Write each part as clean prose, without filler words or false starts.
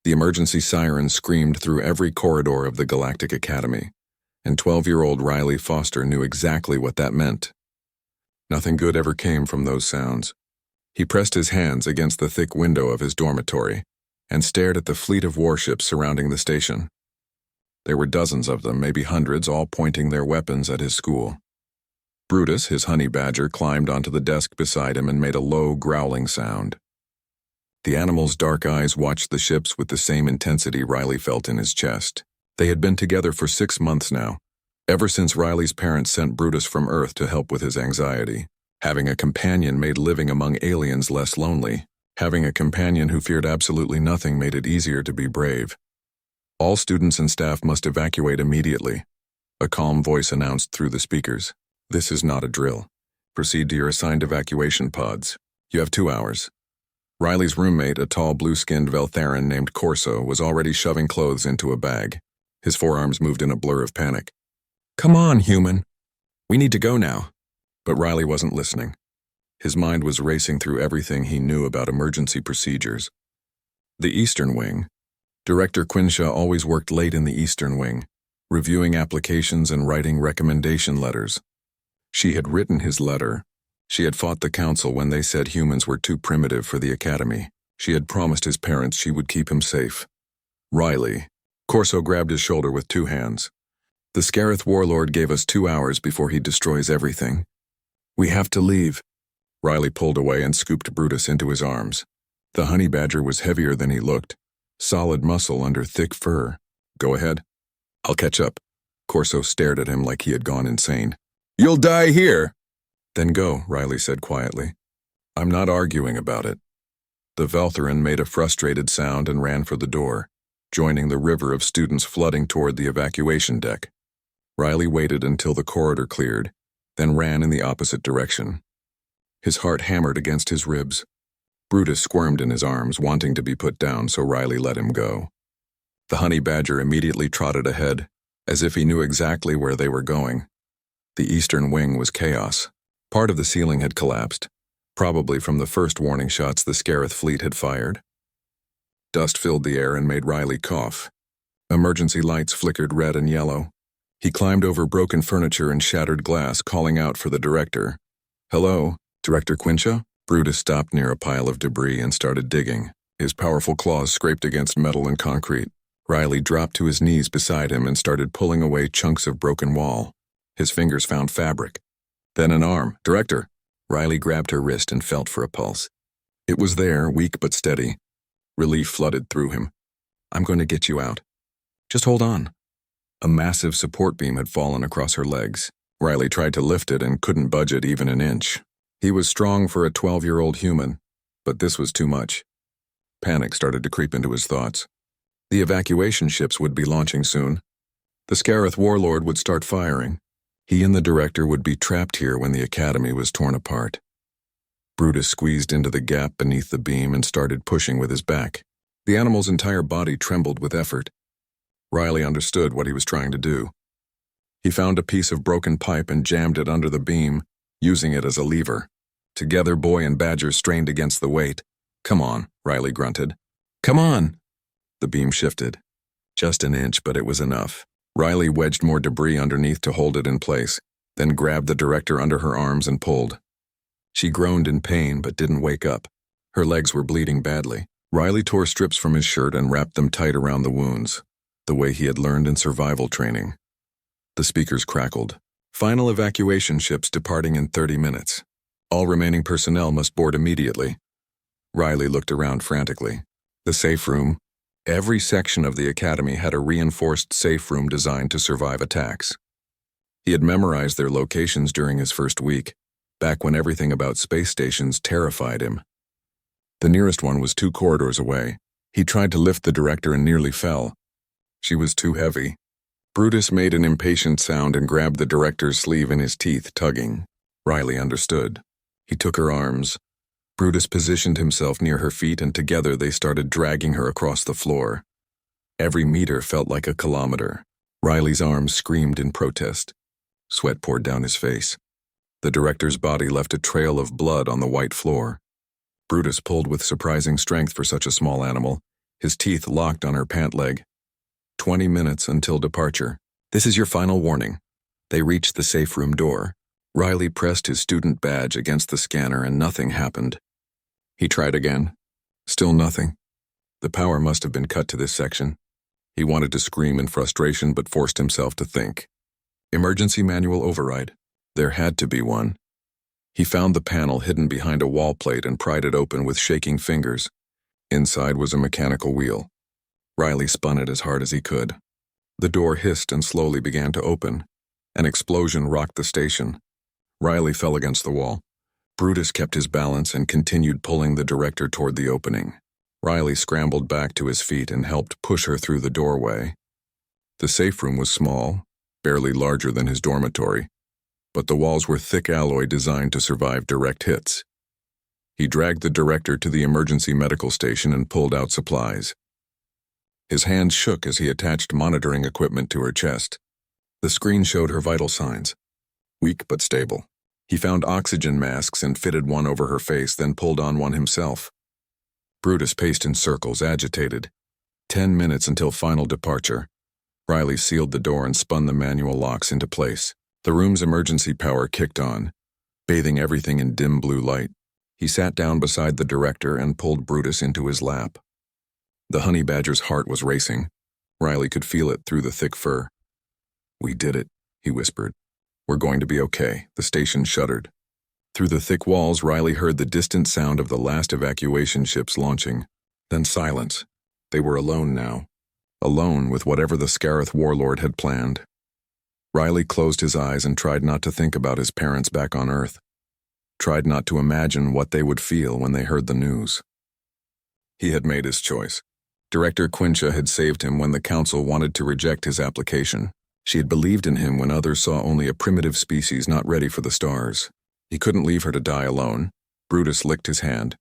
The emergency siren screamed through every corridor of the Galactic Academy, and 12-year-old Riley Foster knew exactly what that meant. Nothing good ever came from those sounds. He pressed his hands against the thick window of his dormitory and stared at the fleet of warships surrounding the station. There were dozens of them, maybe hundreds, all pointing their weapons at his school. Brutus, his honey badger, climbed onto the desk beside him and made a low, growling sound. The animal's dark eyes watched the ships with the same intensity Riley felt in his chest. They had been together for 6 months now, ever since Riley's parents sent Brutus from Earth to help with his anxiety. Having a companion made living among aliens less lonely. Having a companion who feared absolutely nothing made it easier to be brave. All students and staff must evacuate immediately, a calm voice announced through the speakers. This is not a drill. Proceed to your assigned evacuation pods. You have 2 hours. Riley's roommate, a tall blue-skinned Veltharan named Corso, was already shoving clothes into a bag. His forearms moved in a blur of panic. Come on, human. We need to go now. But Riley wasn't listening. His mind was racing through everything he knew about emergency procedures. The Eastern Wing. Director Quinshaw always worked late in the Eastern Wing, reviewing applications and writing recommendation letters. She had written his letter. She had fought the council when they said humans were too primitive for the academy. She had promised his parents she would keep him safe. Riley. Corso grabbed his shoulder with 2 hands. The Scarith warlord gave us 2 hours before he destroys everything. We have to leave. Riley pulled away and scooped Brutus into his arms. The honey badger was heavier than he looked. Solid muscle under thick fur. Go ahead. I'll catch up. Corso stared at him like he had gone insane. You'll die here! Then go, Riley said quietly. I'm not arguing about it. The Veltharan made a frustrated sound and ran for the door, joining the river of students flooding toward the evacuation deck. Riley waited until the corridor cleared, then ran in the opposite direction. His heart hammered against his ribs. Brutus squirmed in his arms, wanting to be put down, so Riley let him go. The honey badger immediately trotted ahead, as if he knew exactly where they were going. The Eastern Wing was chaos. Part of the ceiling had collapsed, probably from the first warning shots the Scarith fleet had fired. Dust filled the air and made Riley cough. Emergency lights flickered red and yellow. He climbed over broken furniture and shattered glass, calling out for the director. Hello, Director Quinshaw? Brutus stopped near a pile of debris and started digging. His powerful claws scraped against metal and concrete. Riley dropped to his knees beside him and started pulling away chunks of broken wall. His fingers found fabric. Then an arm. Director. Riley grabbed her wrist and felt for a pulse. It was there, weak but steady. Relief flooded through him. I'm going to get you out. Just hold on. A massive support beam had fallen across her legs. Riley tried to lift it and couldn't budge it even an inch. He was strong for a 12-year-old human, but this was too much. Panic started to creep into his thoughts. The evacuation ships would be launching soon. The Scarith warlord would start firing. He and the director would be trapped here when the academy was torn apart. Brutus squeezed into the gap beneath the beam and started pushing with his back. The animal's entire body trembled with effort. Riley understood what he was trying to do. He found a piece of broken pipe and jammed it under the beam, using it as a lever. Together, boy and badger strained against the weight. Come on, Riley grunted. Come on! The beam shifted. Just an inch, but it was enough. Riley wedged more debris underneath to hold it in place, then grabbed the director under her arms and pulled. She groaned in pain but didn't wake up. Her legs were bleeding badly. Riley tore strips from his shirt and wrapped them tight around the wounds, the way he had learned in survival training. The speakers crackled. Final evacuation ships departing in 30 minutes. All remaining personnel must board immediately. Riley looked around frantically. The safe room. Every section of the academy had a reinforced safe room designed to survive attacks. He had memorized their locations during his first week, back when everything about space stations terrified him. The nearest one was 2 corridors away. He tried to lift the director and nearly fell. She was too heavy. Brutus made an impatient sound and grabbed the director's sleeve in his teeth, tugging. Riley understood. He took her arms. Brutus positioned himself near her feet, and together they started dragging her across the floor. Every meter felt like a kilometer. Riley's arms screamed in protest. Sweat poured down his face. The director's body left a trail of blood on the white floor. Brutus pulled with surprising strength for such a small animal, His teeth locked on her pant leg. 20 minutes until departure. This is your final warning. They reached the safe room door. Riley pressed his student badge against the scanner and nothing happened. He tried again. Still nothing. The power must have been cut to this section. He wanted to scream in frustration but forced himself to think. Emergency manual override. There had to be one. He found the panel hidden behind a wall plate and pried it open with shaking fingers. Inside was a mechanical wheel. Riley spun it as hard as he could. The door hissed and slowly began to open. An explosion rocked the station. Riley fell against the wall. Brutus kept his balance and continued pulling the director toward the opening. Riley scrambled back to his feet and helped push her through the doorway. The safe room was small, barely larger than his dormitory, but the walls were thick alloy designed to survive direct hits. He dragged the director to the emergency medical station and pulled out supplies. His hands shook as he attached monitoring equipment to her chest. The screen showed her vital signs. Weak but stable. He found oxygen masks and fitted one over her face, then pulled on one himself. Brutus paced in circles, agitated. 10 minutes until final departure. Riley sealed the door and spun the manual locks into place. The room's emergency power kicked on, bathing everything in dim blue light. He sat down beside the director and pulled Brutus into his lap. The honey badger's heart was racing. Riley could feel it through the thick fur. "We did it," he whispered. "We're going to be okay." The station shuddered. Through the thick walls, Riley heard the distant sound of the last evacuation ships launching. Then silence. They were alone now. Alone with whatever the Scarith warlord had planned. Riley closed his eyes and tried not to think about his parents back on Earth. Tried not to imagine what they would feel when they heard the news. He had made his choice. Director Quincha had saved him when the council wanted to reject his application. She had believed in him when others saw only a primitive species not ready for the stars. He couldn't leave her to die alone. Brutus licked his hand.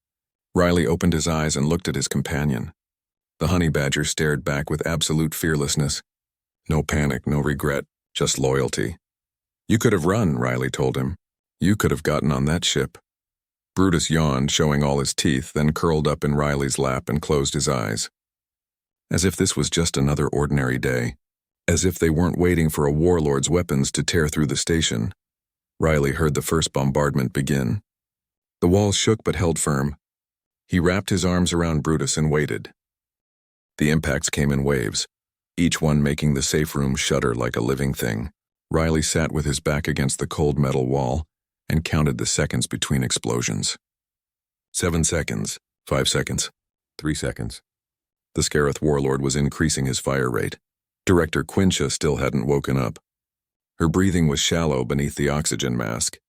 Riley opened his eyes and looked at his companion. The honey badger stared back with absolute fearlessness. No panic, no regret, just loyalty. "You could have run," Riley told him. "You could have gotten on that ship." Brutus yawned, showing all his teeth, then curled up in Riley's lap and closed his eyes. As if this was just another ordinary day. As if they weren't waiting for a warlord's weapons to tear through the station. Riley heard the first bombardment begin. The walls shook but held firm. He wrapped his arms around Brutus and waited. The impacts came in waves, each one making the safe room shudder like a living thing. Riley sat with his back against the cold metal wall and counted the seconds between explosions. 7 seconds, 5 seconds, 3 seconds. The Scarith warlord was increasing his fire rate. Director Quincha still hadn't woken up. Her breathing was shallow beneath the oxygen mask.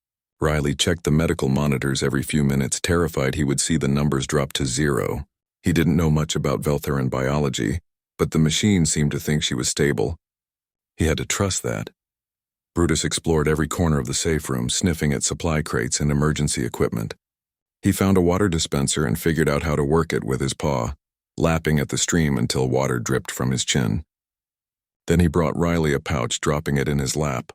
Riley checked the medical monitors every few minutes, terrified he would see the numbers drop to 0. He didn't know much about Veltheran biology, but the machine seemed to think she was stable. He had to trust that. Brutus explored every corner of the safe room, sniffing at supply crates and emergency equipment. He found a water dispenser and figured out how to work it with his paw, lapping at the stream until water dripped from his chin. Then he brought Riley a pouch, dropping it in his lap.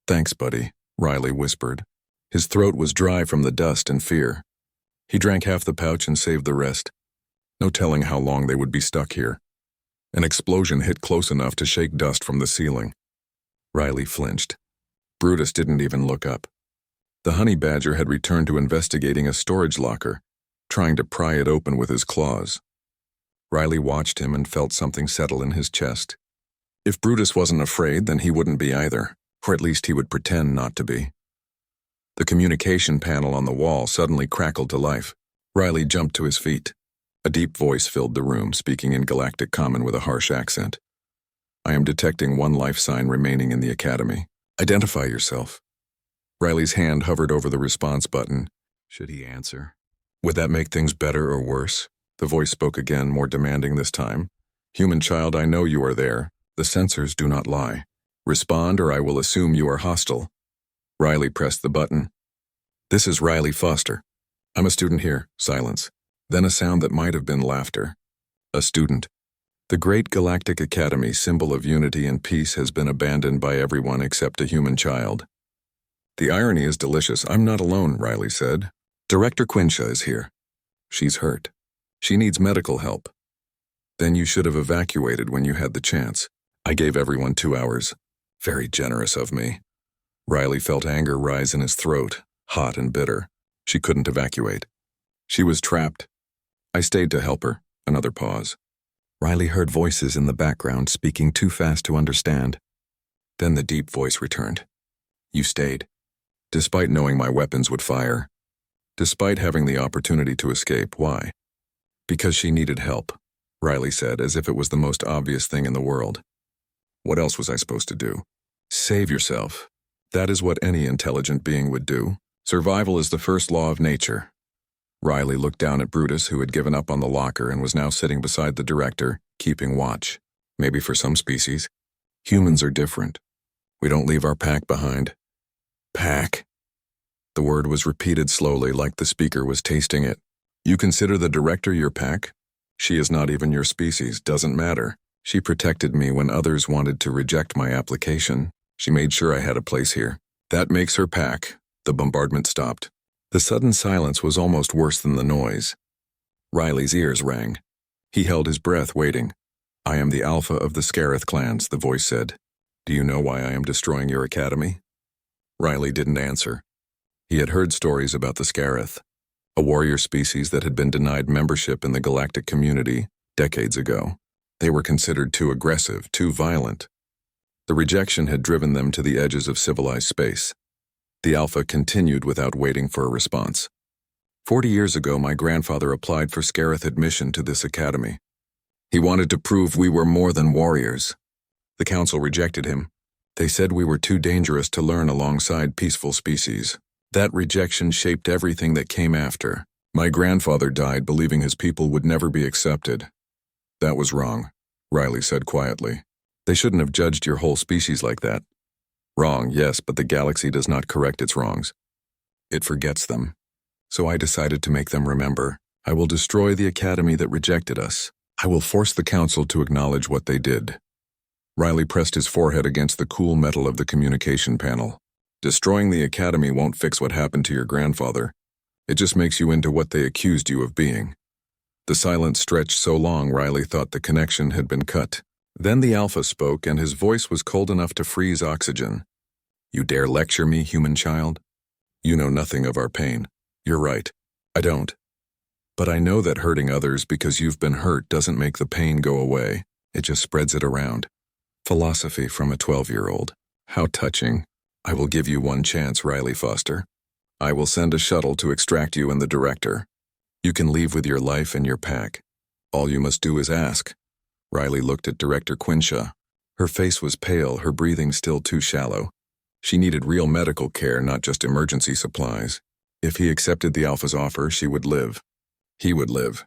"Thanks, buddy," Riley whispered. His throat was dry from the dust and fear. He drank half the pouch and saved the rest. No telling how long they would be stuck here. An explosion hit close enough to shake dust from the ceiling. Riley flinched. Brutus didn't even look up. The honey badger had returned to investigating a storage locker, trying to pry it open with his claws. Riley watched him and felt something settle in his chest. If Brutus wasn't afraid, then he wouldn't be either, or at least he would pretend not to be. The communication panel on the wall suddenly crackled to life. Riley jumped to his feet. A deep voice filled the room, speaking in Galactic Common with a harsh accent. "I am detecting one life sign remaining in the Academy. Identify yourself." Riley's hand hovered over the response button. Should he answer? Would that make things better or worse? The voice spoke again, more demanding this time. "Human child, I know you are there. The sensors do not lie. Respond or I will assume you are hostile." Riley pressed the button. "This is Riley Foster. I'm a student here." Silence. Then a sound that might have been laughter. "A student. The great Galactic Academy, symbol of unity and peace, has been abandoned by everyone except a human child." "The irony is delicious. I'm not alone," Riley said. "Director Quincha is here. She's hurt. She needs medical help." Then you should have evacuated when you had the chance. I gave everyone 2 hours. Very generous of me. Riley felt anger rise in his throat, hot and bitter. She couldn't evacuate. She was trapped. I stayed to help her. Another pause. Riley heard voices in the background speaking too fast to understand. Then the deep voice returned. You stayed. Despite knowing my weapons would fire. Despite having the opportunity to escape, why? Because she needed help, Riley said, as if it was the most obvious thing in the world. What else was I supposed to do? Save yourself. That is what any intelligent being would do. Survival is the first law of nature. Riley looked down at Brutus, who had given up on the locker and was now sitting beside the director, keeping watch. Maybe for some species. Humans are different. We don't leave our pack behind. Pack? The word was repeated slowly, like the speaker was tasting it. You consider the director your pack? She is not even your species, doesn't matter. She protected me when others wanted to reject my application. She made sure I had a place here. That makes her pack. The bombardment stopped. The sudden silence was almost worse than the noise. Riley's ears rang. He held his breath, waiting. I am the alpha of the Scarith clans, the voice said. Do you know why I am destroying your academy? Riley didn't answer. He had heard stories about the Scarith, a warrior species that had been denied membership in the galactic community decades ago. They were considered too aggressive, too violent. The rejection had driven them to the edges of civilized space. The Alpha continued without waiting for a response. 40 years ago, my grandfather applied for Scarith admission to this academy. He wanted to prove we were more than warriors. The council rejected him. They said we were too dangerous to learn alongside peaceful species. That rejection shaped everything that came after. My grandfather died believing his people would never be accepted. That was wrong, Riley said quietly. They shouldn't have judged your whole species like that. Wrong, yes, but the galaxy does not correct its wrongs. It forgets them. So I decided to make them remember. I will destroy the academy that rejected us. I will force the council to acknowledge what they did. Riley pressed his forehead against the cool metal of the communication panel. Destroying the academy won't fix what happened to your grandfather. It just makes you into what they accused you of being. The silence stretched so long Riley thought the connection had been cut. Then the Alpha spoke, and his voice was cold enough to freeze oxygen. You dare lecture me, human child? You know nothing of our pain. You're right. I don't. But I know that hurting others because you've been hurt doesn't make the pain go away. It just spreads it around. Philosophy from a 12-year-old. How touching. I will give you one chance, Riley Foster. I will send a shuttle to extract you and the director. You can leave with your life and your pack. All you must do is ask. Riley looked at Director Quinshaw. Her face was pale, her breathing still too shallow. She needed real medical care, not just emergency supplies. If he accepted the Alpha's offer, she would live. He would live.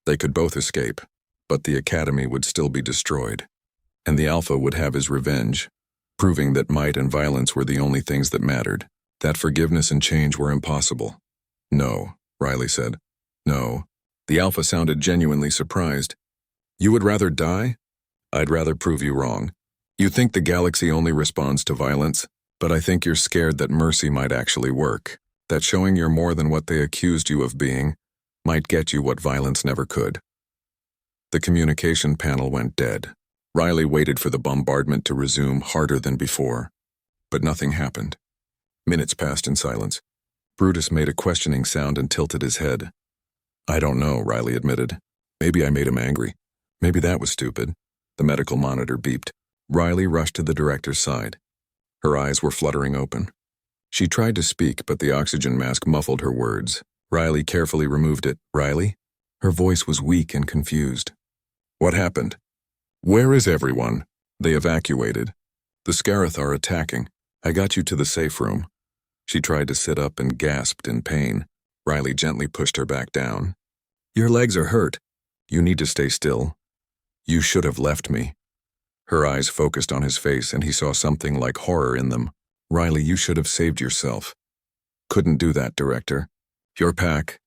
They could both escape, but the academy would still be destroyed. And the Alpha would have his revenge, proving that might and violence were the only things that mattered, that forgiveness and change were impossible. No, Riley said. No. The Alpha sounded genuinely surprised. You would rather die? I'd rather prove you wrong. You think the galaxy only responds to violence, but I think you're scared that mercy might actually work, that showing you're more than what they accused you of being might get you what violence never could. The communication panel went dead. Riley waited for the bombardment to resume harder than before, but nothing happened. Minutes passed in silence. Brutus made a questioning sound and tilted his head. I don't know, Riley admitted. Maybe I made him angry. Maybe that was stupid. The medical monitor beeped. Riley rushed to the director's side. Her eyes were fluttering open. She tried to speak, but the oxygen mask muffled her words. Riley carefully removed it. Riley? Her voice was weak and confused. What happened? Where is everyone? They evacuated. The Scarith are attacking. I got you to the safe room. She tried to sit up and gasped in pain. Riley gently pushed her back down. Your legs are hurt. You need to stay still. You should have left me. Her eyes focused on his face, and he saw something like horror in them. Riley, you should have saved yourself. Couldn't do that, Director. Your pack.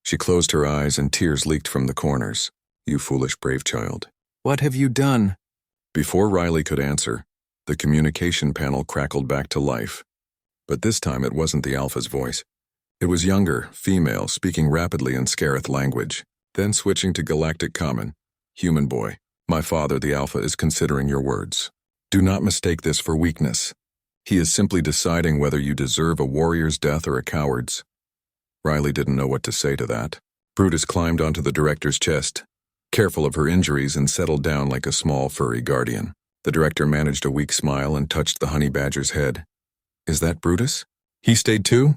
She closed her eyes, and tears leaked from the corners. You foolish, brave child. What have you done? Before Riley could answer, the communication panel crackled back to life. But this time it wasn't the Alpha's voice. It was younger, female, speaking rapidly in Scarith language, then switching to Galactic Common. Human boy, my father, the Alpha, is considering your words. Do not mistake this for weakness. He is simply deciding whether you deserve a warrior's death or a coward's. Riley didn't know what to say to that. Brutus climbed onto the director's chest, careful of her injuries, and settled down like a small, furry guardian. The director managed a weak smile and touched the honey badger's head. Is that Brutus? He stayed too?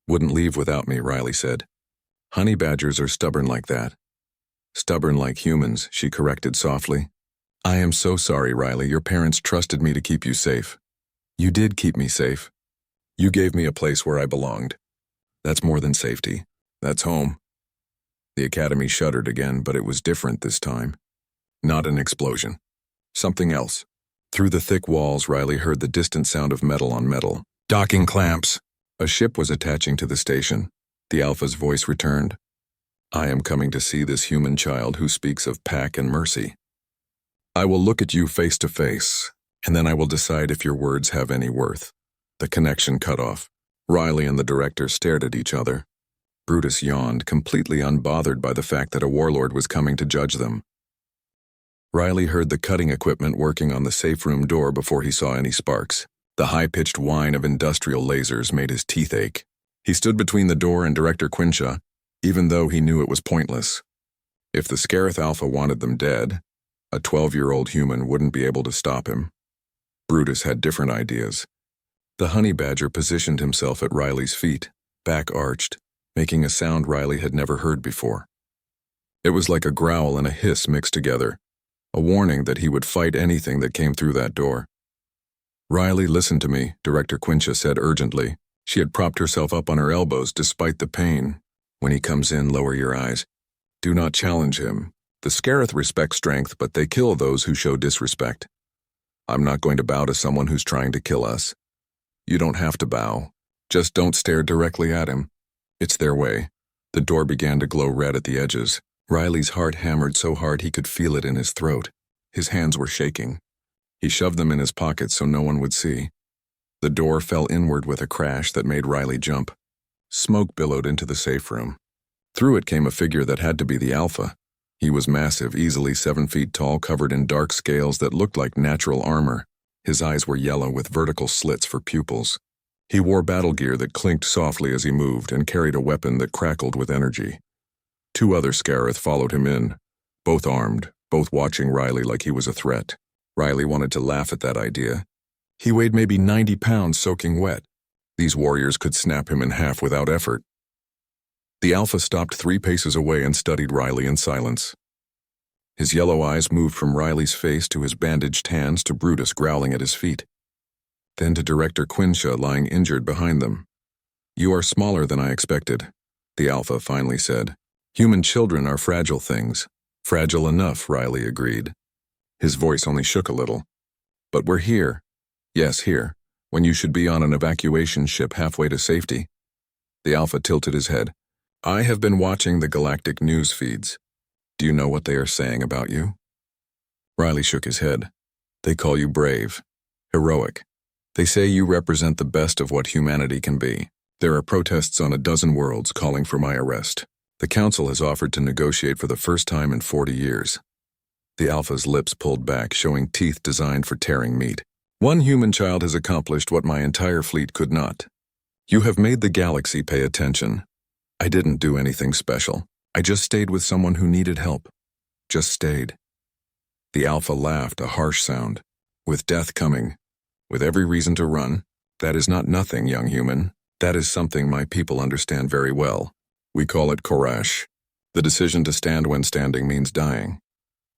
Wouldn't leave without me, Riley said. Honey badgers are stubborn like that. Stubborn like humans, she corrected softly. I am so sorry, Riley. Your parents trusted me to keep you safe. You did keep me safe. You gave me a place where I belonged. That's more than safety. That's home. The academy shuddered again, but it was different this time. Not an explosion. Something else. Through the thick walls, Riley heard the distant sound of metal on metal. Docking clamps. A ship was attaching to the station. The Alpha's voice returned. I am coming to see this human child who speaks of Pack and mercy. I will look at you face to face, and then I will decide if your words have any worth. The connection cut off. Riley and the director stared at each other. Brutus yawned, completely unbothered by the fact that a warlord was coming to judge them. Riley heard the cutting equipment working on the safe room door before he saw any sparks. The high-pitched whine of industrial lasers made his teeth ache. He stood between the door and Director Quinsha, even though he knew it was pointless. If the Scarith Alpha wanted them dead, a 12-year-old human wouldn't be able to stop him. Brutus had different ideas. The honey badger positioned himself at Riley's feet, back arched, making a sound Riley had never heard before. It was like a growl and a hiss mixed together, a warning that he would fight anything that came through that door. Riley, listen to me, Director Quinsha said urgently. She had propped herself up on her elbows despite the pain. When he comes in, lower your eyes. Do not challenge him. The Scarith respect strength, but they kill those who show disrespect. I'm not going to bow to someone who's trying to kill us. You don't have to bow. Just don't stare directly at him. It's their way. The door began to glow red at the edges. Riley's heart hammered so hard he could feel it in his throat. His hands were shaking. He shoved them in his pockets so no one would see. The door fell inward with a crash that made Riley jump. Smoke billowed into the safe room. Through it came a figure that had to be the Alpha. He was massive, easily 7 feet tall, covered in dark scales that looked like natural armor. His eyes were yellow with vertical slits for pupils. He wore battle gear that clinked softly as he moved and carried a weapon that crackled with energy. 2 other Scarith followed him in, both armed, both watching Riley like he was a threat. Riley wanted to laugh at that idea. He weighed maybe 90 pounds soaking wet. These warriors could snap him in half without effort. The Alpha stopped 3 paces away and studied Riley in silence. His yellow eyes moved from Riley's face to his bandaged hands to Brutus growling at his feet. Then to Director Quinsha lying injured behind them. You are smaller than I expected, the Alpha finally said. Human children are fragile things. Fragile enough, Riley agreed. His voice only shook a little. But we're here. Yes, here, when you should be on an evacuation ship halfway to safety. The Alpha tilted his head. I have been watching the galactic news feeds. Do you know what they are saying about you? Riley shook his head. They call you brave, heroic. They say you represent the best of what humanity can be. There are protests on a dozen worlds calling for my arrest. The Council has offered to negotiate for the first time in 40 years. The Alpha's lips pulled back, showing teeth designed for tearing meat. One human child has accomplished what my entire fleet could not. You have made the galaxy pay attention. I didn't do anything special. I just stayed with someone who needed help. Just stayed. The Alpha laughed, a harsh sound. With death coming, with every reason to run, that is not nothing, young human. That is something my people understand very well. We call it courage. The decision to stand when standing means dying.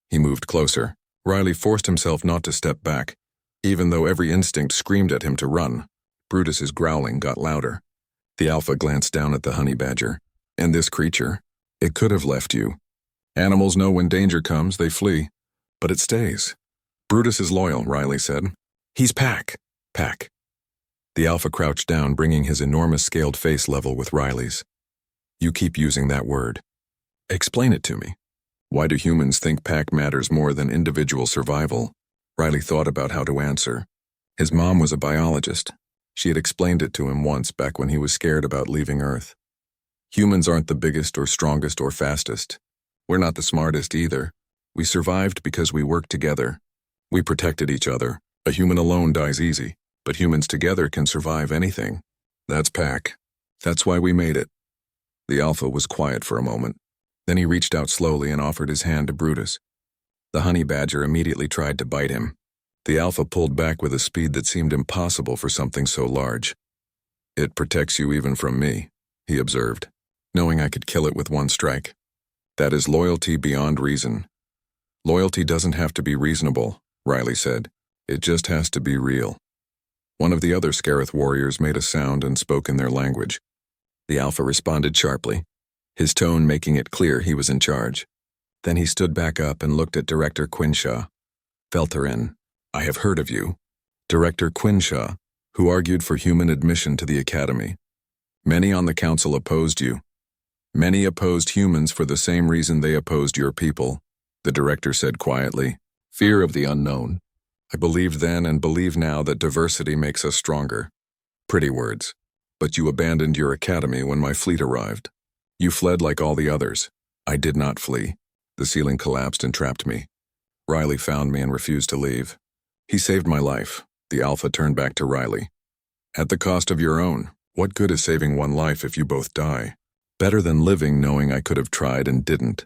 He moved closer. Riley forced himself not to step back, even though every instinct screamed at him to run. Brutus's growling got louder. The Alpha glanced down at the honey badger. And this creature, it could have left you. Animals know when danger comes, they flee. But it stays. Brutus is loyal, Riley said. He's Pack. Pack. The Alpha crouched down, bringing his enormous scaled face level with Riley's. You keep using that word. Explain it to me. Why do humans think Pack matters more than individual survival? Riley thought about how to answer. His mom was a biologist. She had explained it to him once back when he was scared about leaving Earth. Humans aren't the biggest or strongest or fastest. We're not the smartest either. We survived because we worked together. We protected each other. A human alone dies easy, but humans together can survive anything. That's Pack. That's why we made it. The Alpha was quiet for a moment. Then he reached out slowly and offered his hand to Brutus. The honey badger immediately tried to bite him. The Alpha pulled back with a speed that seemed impossible for something so large. It protects you even from me, he observed, knowing I could kill it with one strike. That is loyalty beyond reason. Loyalty doesn't have to be reasonable, Riley said. It just has to be real. One of the other Scarith warriors made a sound and spoke in their language. The Alpha responded sharply, his tone making it clear he was in charge. Then he stood back up and looked at Director Quinshaw. Felterin, I have heard of you. Director Quinshaw, who argued for human admission to the Academy. Many on the council opposed you. Many opposed humans for the same reason they opposed your people, the director said quietly. Fear of the unknown. I believed then and believe now that diversity makes us stronger. Pretty words. But you abandoned your academy when my fleet arrived. You fled like all the others. I did not flee. The ceiling collapsed and trapped me. Riley found me and refused to leave. He saved my life. The Alpha turned back to Riley. At the cost of your own. What good is saving one life if you both die? Better than living knowing I could have tried and didn't.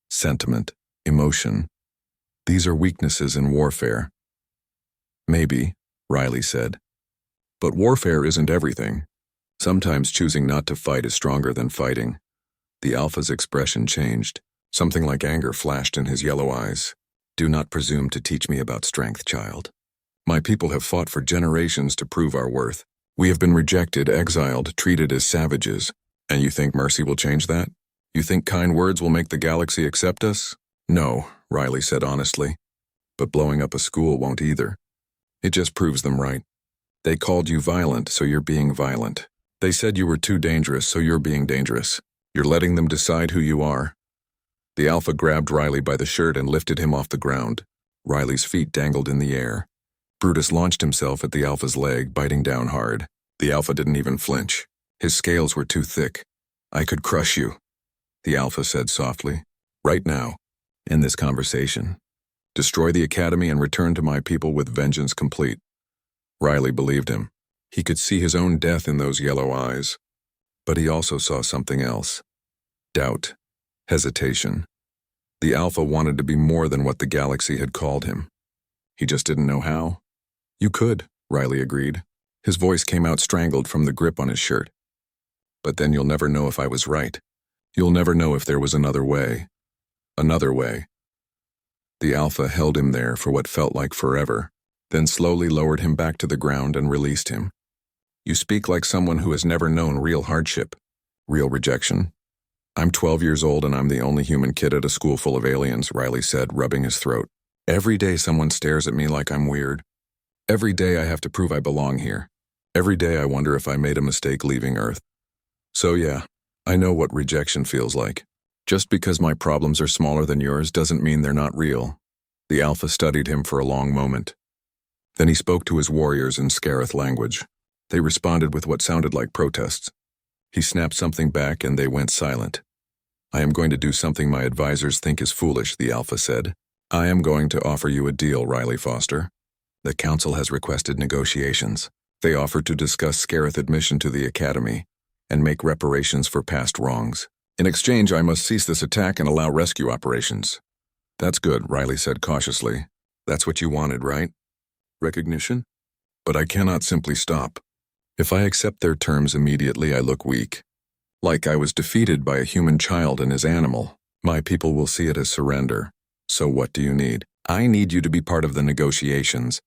Sentiment, emotion. These are weaknesses in warfare. Maybe, Riley said. But warfare isn't everything. Sometimes choosing not to fight is stronger than fighting. The Alpha's expression changed. Something like anger flashed in his yellow eyes. Do not presume to teach me about strength, child. My people have fought for generations to prove our worth. We have been rejected, exiled, treated as savages. And you think mercy will change that? You think kind words will make the galaxy accept us? No, Riley said honestly. But blowing up a school won't either. It just proves them right. They called you violent, so you're being violent. They said you were too dangerous, so you're being dangerous. You're letting them decide who you are. The Alpha grabbed Riley by the shirt and lifted him off the ground. Riley's feet dangled in the air. Brutus launched himself at the Alpha's leg, biting down hard. The Alpha didn't even flinch. His scales were too thick. I could crush you, the Alpha said softly. Right now, in this conversation. Destroy the Academy and return to my people with vengeance complete. Riley believed him. He could see his own death in those yellow eyes. But he also saw something else. Doubt. Hesitation. The Alpha wanted to be more than what the galaxy had called him. He just didn't know how. You could, Riley agreed. His voice came out strangled from the grip on his shirt. But then you'll never know if I was right. You'll never know if there was another way. Another way. The Alpha held him there for what felt like forever, then slowly lowered him back to the ground and released him. You speak like someone who has never known real hardship, real rejection. I'm 12 years old and I'm the only human kid at a school full of aliens, Riley said, rubbing his throat. Every day someone stares at me like I'm weird. Every day I have to prove I belong here. Every day I wonder if I made a mistake leaving Earth. So yeah, I know what rejection feels like. Just because my problems are smaller than yours doesn't mean they're not real. The Alpha studied him for a long moment. Then he spoke to his warriors in Scarith language. They responded with what sounded like protests. He snapped something back and they went silent. I am going to do something my advisors think is foolish, the Alpha said. I am going to offer you a deal, Riley Foster. The Council has requested negotiations. They offered to discuss Scarith admission to the Academy and make reparations for past wrongs. In exchange, I must cease this attack and allow rescue operations. That's good, Riley said cautiously. That's what you wanted, right? Recognition? But I cannot simply stop. If I accept their terms immediately, I look weak. Like I was defeated by a human child and his animal. My people will see it as surrender. So what do you need? I need you to be part of the negotiations.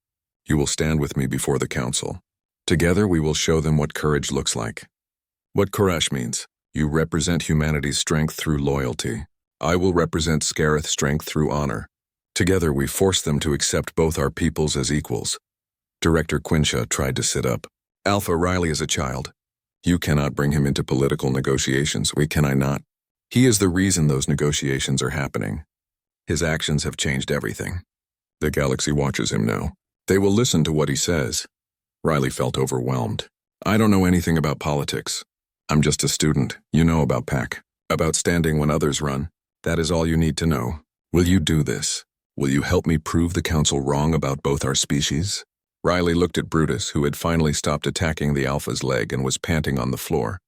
You will stand with me before the Council. Together we will show them what courage looks like. What courage means. You represent humanity's strength through loyalty. I will represent Scarith's strength through honor. Together we force them to accept both our peoples as equals. Director Quinshaw tried to sit up. Alpha, Riley is a child. You cannot bring him into political negotiations. Can I not? He is the reason those negotiations are happening. His actions have changed everything. The galaxy watches him now. They will listen to what he says. Riley felt overwhelmed. I don't know anything about politics. I'm just a student. You know about Pack. About standing when others run. That is all you need to know. Will you do this? Will you help me prove the Council wrong about both our species? Riley looked at Brutus, who had finally stopped attacking the Alpha's leg and was panting on the floor.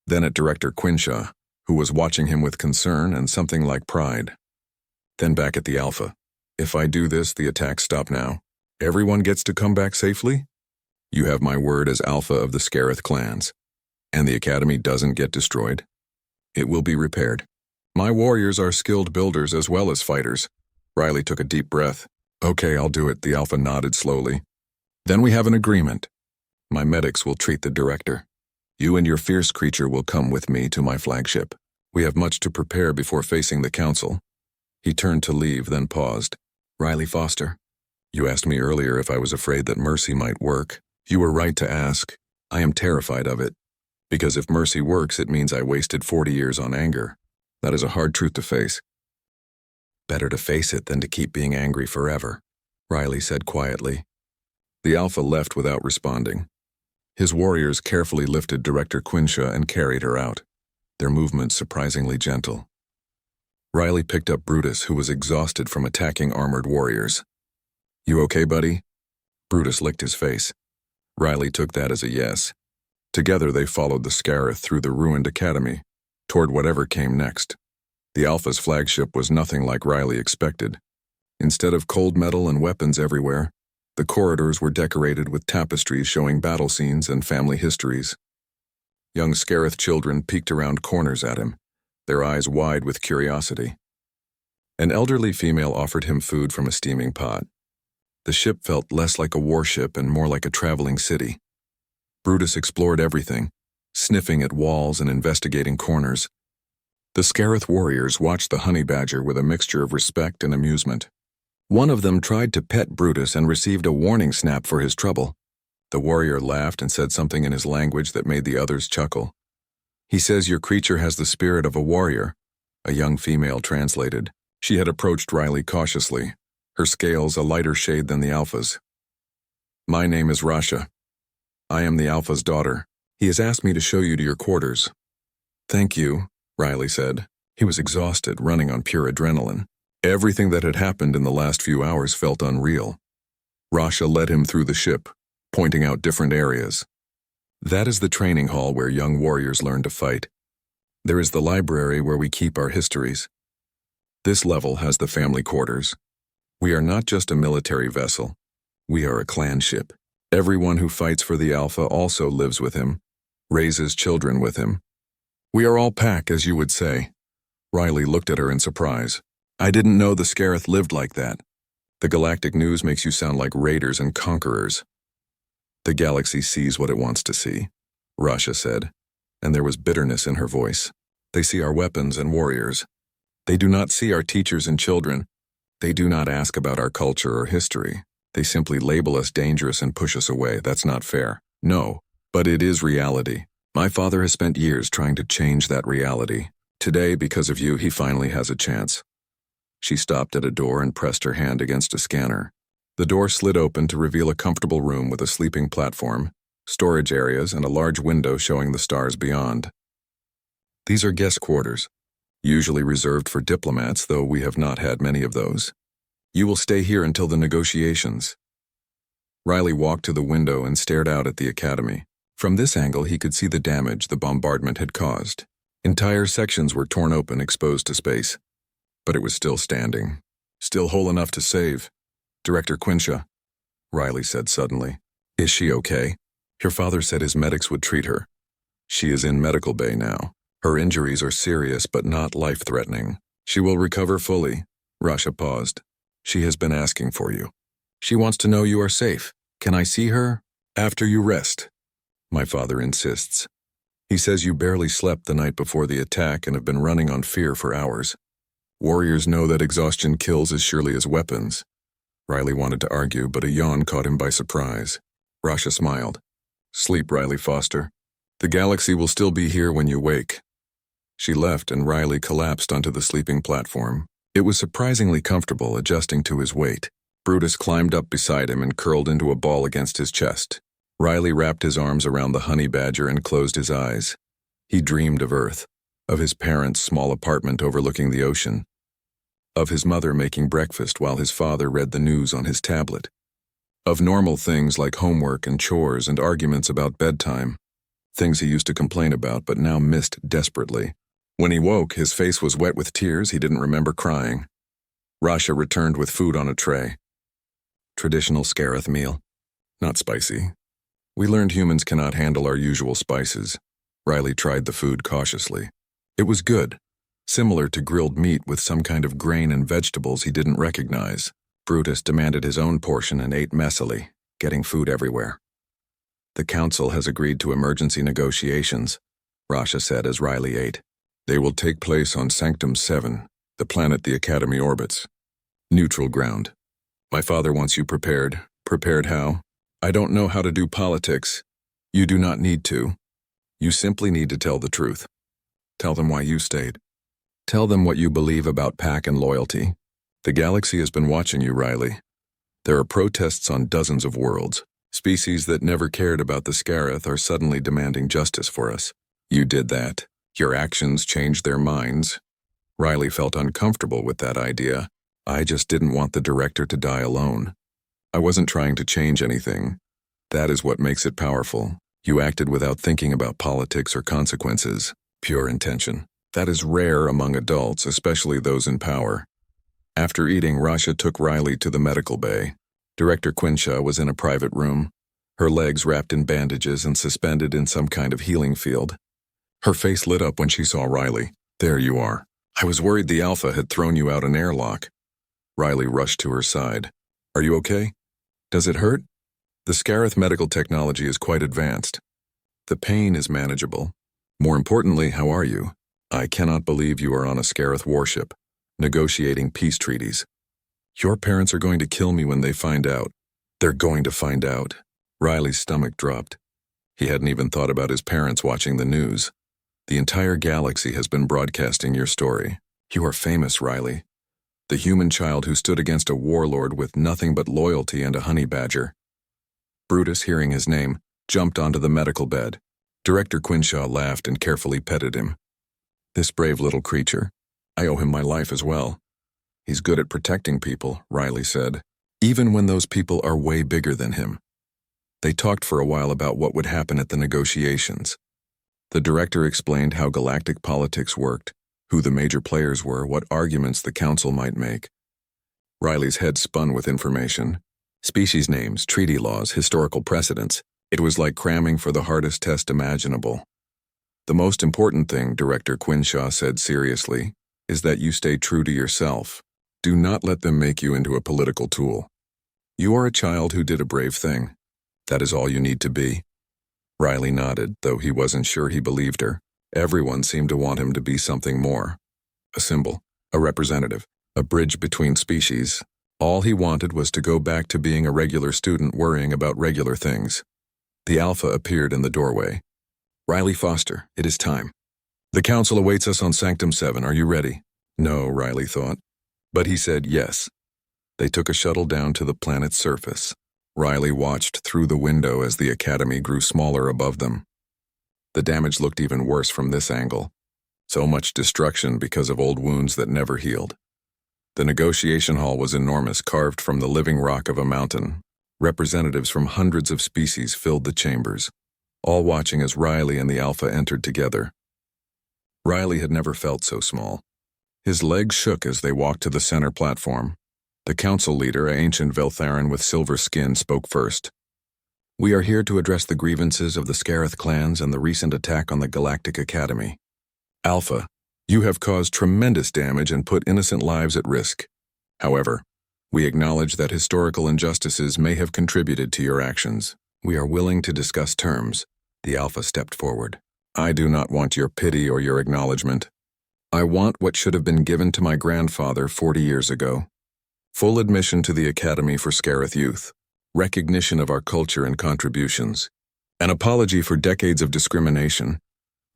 Then at Director Quinshaw, who was watching him with concern and something like pride. Then back at the Alpha. If I do this, the attacks stop now. Everyone gets to come back safely? You have my word as Alpha of the Scareth clans. And the Academy doesn't get destroyed. It will be repaired. My warriors are skilled builders as well as fighters. Riley took a deep breath. Okay, I'll do it, the Alpha nodded slowly. Then we have an agreement. My medics will treat the director. You and your fierce creature will come with me to my flagship. We have much to prepare before facing the Council. He turned to leave, then paused. Riley Foster, you asked me earlier if I was afraid that mercy might work. You were right to ask. I am terrified of it. Because if mercy works, it means I wasted 40 years on anger. That is a hard truth to face. Better to face it than to keep being angry forever, Riley said quietly. The Alpha left without responding. His warriors carefully lifted Director Quinshaw and carried her out, their movements surprisingly gentle. Riley picked up Brutus, who was exhausted from attacking armored warriors. You okay, buddy? Brutus licked his face. Riley took that as a yes. Together they followed the Scareth through the ruined academy, toward whatever came next. The Alpha's flagship was nothing like Riley expected. Instead of cold metal and weapons everywhere, the corridors were decorated with tapestries showing battle scenes and family histories. Young Scareth children peeked around corners at him, their eyes wide with curiosity. An elderly female offered him food from a steaming pot. The ship felt less like a warship and more like a traveling city. Brutus explored everything, sniffing at walls and investigating corners. The Scareth warriors watched the honey badger with a mixture of respect and amusement. One of them tried to pet Brutus and received a warning snap for his trouble. The warrior laughed and said something in his language that made the others chuckle. He says your creature has the spirit of a warrior, a young female translated. She had approached Riley cautiously, her scales a lighter shade than the Alpha's. My name is Rasha. I am the Alpha's daughter. He has asked me to show you to your quarters. Thank you, Riley said. He was exhausted, running on pure adrenaline. Everything that had happened in the last few hours felt unreal. Rasha led him through the ship, pointing out different areas. That is the training hall where young warriors learn to fight. There is the library where we keep our histories. This level has the family quarters. We are not just a military vessel. We are a clan ship. Everyone who fights for the Alpha also lives with him, raises children with him. We are all pack, as you would say. Riley looked at her in surprise. I didn't know the Scareth lived like that. The galactic news makes you sound like raiders and conquerors. The galaxy sees what it wants to see, Rasha said, and there was bitterness in her voice. They see our weapons and warriors. They do not see our teachers and children. They do not ask about our culture or history. They simply label us dangerous and push us away. That's not fair. No, but it is reality. My father has spent years trying to change that reality. Today, because of you, he finally has a chance. She stopped at a door and pressed her hand against a scanner. The door slid open to reveal a comfortable room with a sleeping platform, storage areas, and a large window showing the stars beyond. These are guest quarters, usually reserved for diplomats, though we have not had many of those. You will stay here until the negotiations. Riley walked to the window and stared out at the academy. From this angle, he could see the damage the bombardment had caused. Entire sections were torn open, exposed to space. But it was still standing. Still whole enough to save. Director Quinshaw, Riley said suddenly. Is she okay? Your father said his medics would treat her. She is in medical bay now. Her injuries are serious but not life-threatening. She will recover fully. Rasha paused. She has been asking for you. She wants to know you are safe. Can I see her? After you rest. My father insists. He says you barely slept the night before the attack and have been running on fear for hours. Warriors know that exhaustion kills as surely as weapons. Riley wanted to argue, but a yawn caught him by surprise. Rasha smiled. Sleep, Riley Foster. The galaxy will still be here when you wake. She left and Riley collapsed onto the sleeping platform. It was surprisingly comfortable, adjusting to his weight. Brutus climbed up beside him and curled into a ball against his chest. Riley wrapped his arms around the honey badger and closed his eyes. He dreamed of Earth, of his parents' small apartment overlooking the ocean. of his mother making breakfast while his father read the news on his tablet, of normal things like homework and chores and arguments about bedtime, things he used to complain about but now missed desperately. When he woke, his face was wet with tears. He didn't remember crying. Rasha returned with food on a tray. Traditional Scarith meal. Not spicy. We learned humans cannot handle our usual spices. Riley tried the food cautiously. It was good, similar to grilled meat with some kind of grain and vegetables he didn't recognize. Brutus demanded his own portion and ate messily, getting food everywhere. The council has agreed to emergency negotiations, Rasha said as Riley ate. They will take place on Sanctum 7, the planet the Academy orbits. Neutral ground. My father wants you prepared. Prepared how? I don't know how to do politics. You do not need to. You simply need to tell the truth. Tell them why you stayed. Tell them what you believe about pack and loyalty. The galaxy has been watching you, Riley. There are protests on dozens of worlds. Species that never cared about the Scarith are suddenly demanding justice for us. You did that. Your actions changed their minds. Riley felt uncomfortable with that idea. I just didn't want the director to die alone. I wasn't trying to change anything. That is what makes it powerful. You acted without thinking about politics or consequences. Pure intention. That is rare among adults, especially those in power. After eating, Rasha took Riley to the medical bay. Director Quinshaw was in a private room, her legs wrapped in bandages and suspended in some kind of healing field. Her face lit up when she saw Riley. There you are. I was worried the Alpha had thrown you out an airlock. Riley rushed to her side. Are you okay? Does it hurt? The Scarith medical technology is quite advanced. The pain is manageable. More importantly, how are you? I cannot believe you are on a Scarith warship, negotiating peace treaties. Your parents are going to kill me when they find out. They're going to find out. Riley's stomach dropped. He hadn't even thought about his parents watching the news. The entire galaxy has been broadcasting your story. You are famous, Riley. The human child who stood against a warlord with nothing but loyalty and a honey badger. Brutus, hearing his name, jumped onto the medical bed. Director Quinshaw laughed and carefully petted him. This brave little creature. I owe him my life as well. He's good at protecting people, Riley said, even when those people are way bigger than him. They talked for a while about what would happen at the negotiations. The director explained how galactic politics worked, who the major players were, what arguments the council might make. Riley's head spun with information. Species names, treaty laws, historical precedents. It was like cramming for the hardest test imaginable. The most important thing, Director Quinshaw said seriously, is that you stay true to yourself. Do not let them make you into a political tool. You are a child who did a brave thing. That is all you need to be. Riley nodded, though he wasn't sure he believed her. Everyone seemed to want him to be something more. A symbol, a representative, a bridge between species. All he wanted was to go back to being a regular student worrying about regular things. The Alpha appeared in the doorway. Riley Foster, it is time. The council awaits us on Sanctum 7. Are you ready? No, Riley thought. But he said yes. They took a shuttle down to the planet's surface. Riley watched through the window as the Academy grew smaller above them. The damage looked even worse from this angle. So much destruction because of old wounds that never healed. The negotiation hall was enormous, carved from the living rock of a mountain. Representatives from hundreds of species filled the chambers, all watching as Riley and the Alpha entered together. Riley had never felt so small. His legs shook as they walked to the center platform. The council leader, an ancient Veltharan with silver skin, spoke first. We are here to address the grievances of the Scarith clans and the recent attack on the Galactic Academy. Alpha, you have caused tremendous damage and put innocent lives at risk. However, we acknowledge that historical injustices may have contributed to your actions. We are willing to discuss terms. The Alpha stepped forward. I do not want your pity or your acknowledgement. I want what should have been given to my grandfather 40 years ago. Full admission to the Academy for Scarith youth. Recognition of our culture and contributions. An apology for decades of discrimination.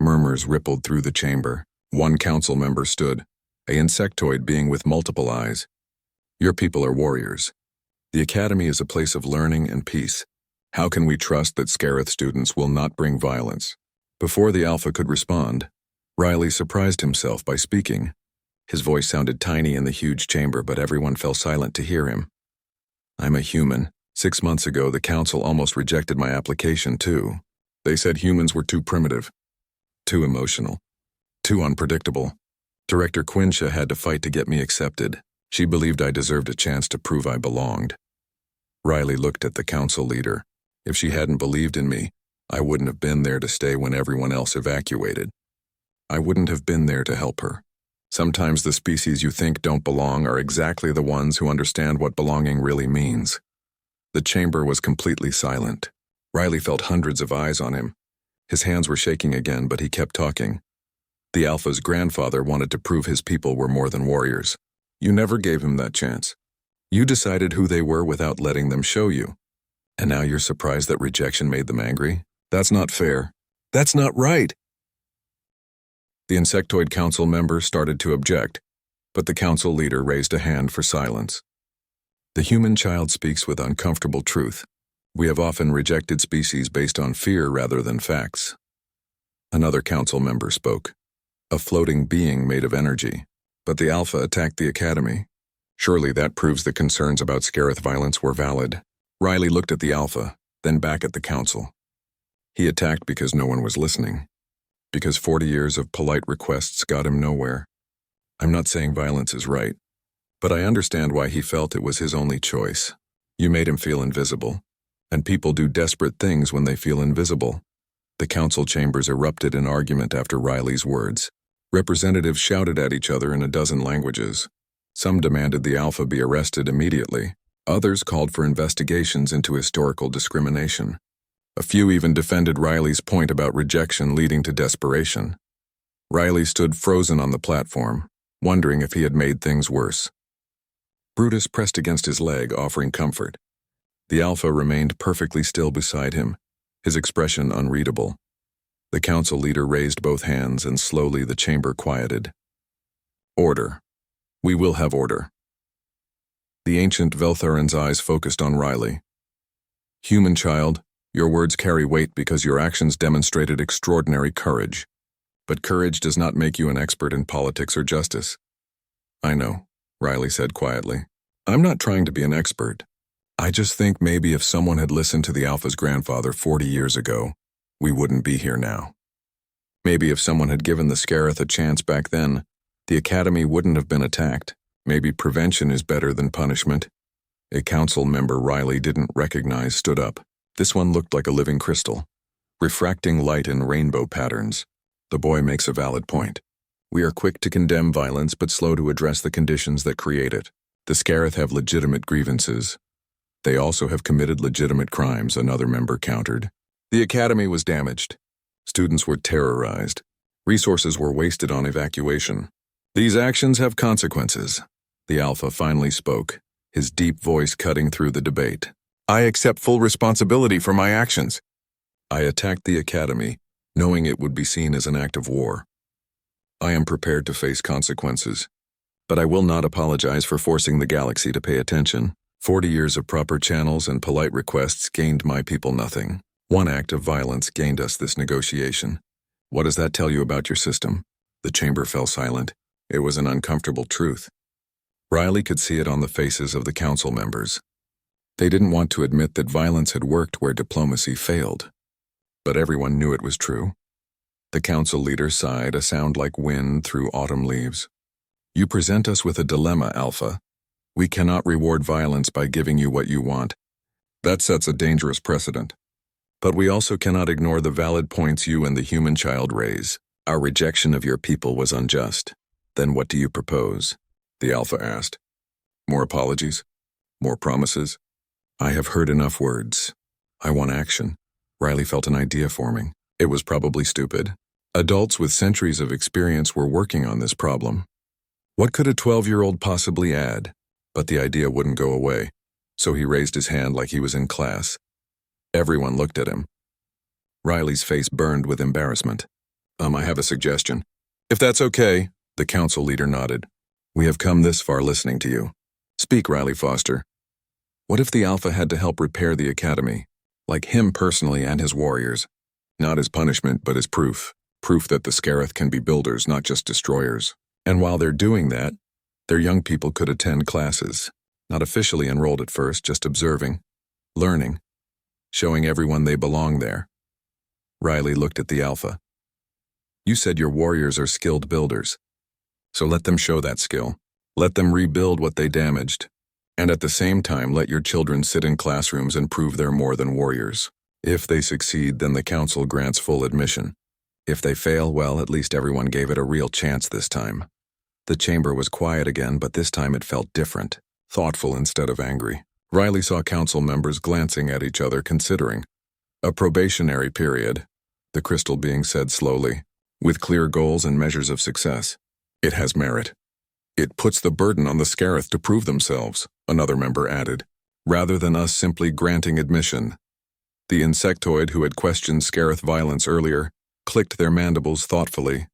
Murmurs rippled through the chamber. One council member stood, an insectoid being with multiple eyes. Your people are warriors. The Academy is a place of learning and peace. How can we trust that Scarith students will not bring violence? Before the Alpha could respond, Riley surprised himself by speaking. His voice sounded tiny in the huge chamber, but everyone fell silent to hear him. I'm a human. 6 months ago, the council almost rejected my application, too. They said humans were too primitive, too emotional, too unpredictable. Director Quinsha had to fight to get me accepted. She believed I deserved a chance to prove I belonged. Riley looked at the council leader. If she hadn't believed in me, I wouldn't have been there to stay when everyone else evacuated. I wouldn't have been there to help her. Sometimes the species you think don't belong are exactly the ones who understand what belonging really means. The chamber was completely silent. Riley felt hundreds of eyes on him. His hands were shaking again, but he kept talking. The Alpha's grandfather wanted to prove his people were more than warriors. You never gave him that chance. You decided who they were without letting them show you. And now you're surprised that rejection made them angry? That's not fair. That's not right. The insectoid council members started to object, but the council leader raised a hand for silence. The human child speaks with uncomfortable truth. We have often rejected species based on fear rather than facts. Another council member spoke. A floating being made of energy. But the Alpha attacked the Academy. Surely that proves the concerns about Scarith violence were valid. Riley looked at the Alpha, then back at the council. He attacked because no one was listening. Because 40 years of polite requests got him nowhere. I'm not saying violence is right, but I understand why he felt it was his only choice. You made him feel invisible. And people do desperate things when they feel invisible. The council chambers erupted in argument after Riley's words. Representatives shouted at each other in a dozen languages. Some demanded the Alpha be arrested immediately. Others called for investigations into historical discrimination. A few even defended Riley's point about rejection leading to desperation. Riley stood frozen on the platform, wondering if he had made things worse. Brutus pressed against his leg, offering comfort. The Alpha remained perfectly still beside him, his expression unreadable. The council leader raised both hands, and slowly the chamber quieted. Order. We will have order. The ancient Veltharan's eyes focused on Riley. Human child, your words carry weight because your actions demonstrated extraordinary courage. But courage does not make you an expert in politics or justice. I know, Riley said quietly. I'm not trying to be an expert. I just think maybe if someone had listened to the Alpha's grandfather 40 years ago, we wouldn't be here now. Maybe if someone had given the Scarith a chance back then, the Academy wouldn't have been attacked. Maybe prevention is better than punishment. A council member Riley didn't recognize stood up. This one looked like a living crystal, refracting light in rainbow patterns. The boy makes a valid point. We are quick to condemn violence but slow to address the conditions that create it. The Scarith have legitimate grievances. They also have committed legitimate crimes, another member countered. The Academy was damaged. Students were terrorized. Resources were wasted on evacuation. These actions have consequences. The Alpha finally spoke, his deep voice cutting through the debate. I accept full responsibility for my actions. I attacked the Academy, knowing it would be seen as an act of war. I am prepared to face consequences. But I will not apologize for forcing the galaxy to pay attention. 40 years of proper channels and polite requests gained my people nothing. One act of violence gained us this negotiation. What does that tell you about your system? The chamber fell silent. It was an uncomfortable truth. Riley could see it on the faces of the council members. They didn't want to admit that violence had worked where diplomacy failed. But everyone knew it was true. The council leader sighed, a sound like wind through autumn leaves. You present us with a dilemma, Alpha. We cannot reward violence by giving you what you want. That sets a dangerous precedent. But we also cannot ignore the valid points you and the human child raise. Our rejection of your people was unjust. Then what do you propose? The Alpha asked. More apologies? More promises? I have heard enough words. I want action. Riley felt an idea forming. It was probably stupid. Adults with centuries of experience were working on this problem. What could a 12-year-old possibly add? But the idea wouldn't go away, so he raised his hand like he was in class. Everyone looked at him. Riley's face burned with embarrassment. I have a suggestion. If that's okay, the council leader nodded. We have come this far listening to you. Speak, Riley Foster. What if the Alpha had to help repair the Academy? Like him personally and his warriors. Not as punishment, but as proof. Proof that the Scarith can be builders, not just destroyers. And while they're doing that, their young people could attend classes, not officially enrolled at first, just observing, learning, showing everyone they belong there. Riley looked at the Alpha. You said your warriors are skilled builders. So let them show that skill. Let them rebuild what they damaged. And at the same time, let your children sit in classrooms and prove they're more than warriors. If they succeed, then the council grants full admission. If they fail, well, at least everyone gave it a real chance this time. The chamber was quiet again, but this time it felt different, thoughtful instead of angry. Riley saw council members glancing at each other, considering. A probationary period, the crystal being said slowly, with clear goals and measures of success. It has merit. It puts the burden on the Scarith to prove themselves, another member added, rather than us simply granting admission. The insectoid who had questioned Scarith violence earlier clicked their mandibles thoughtfully.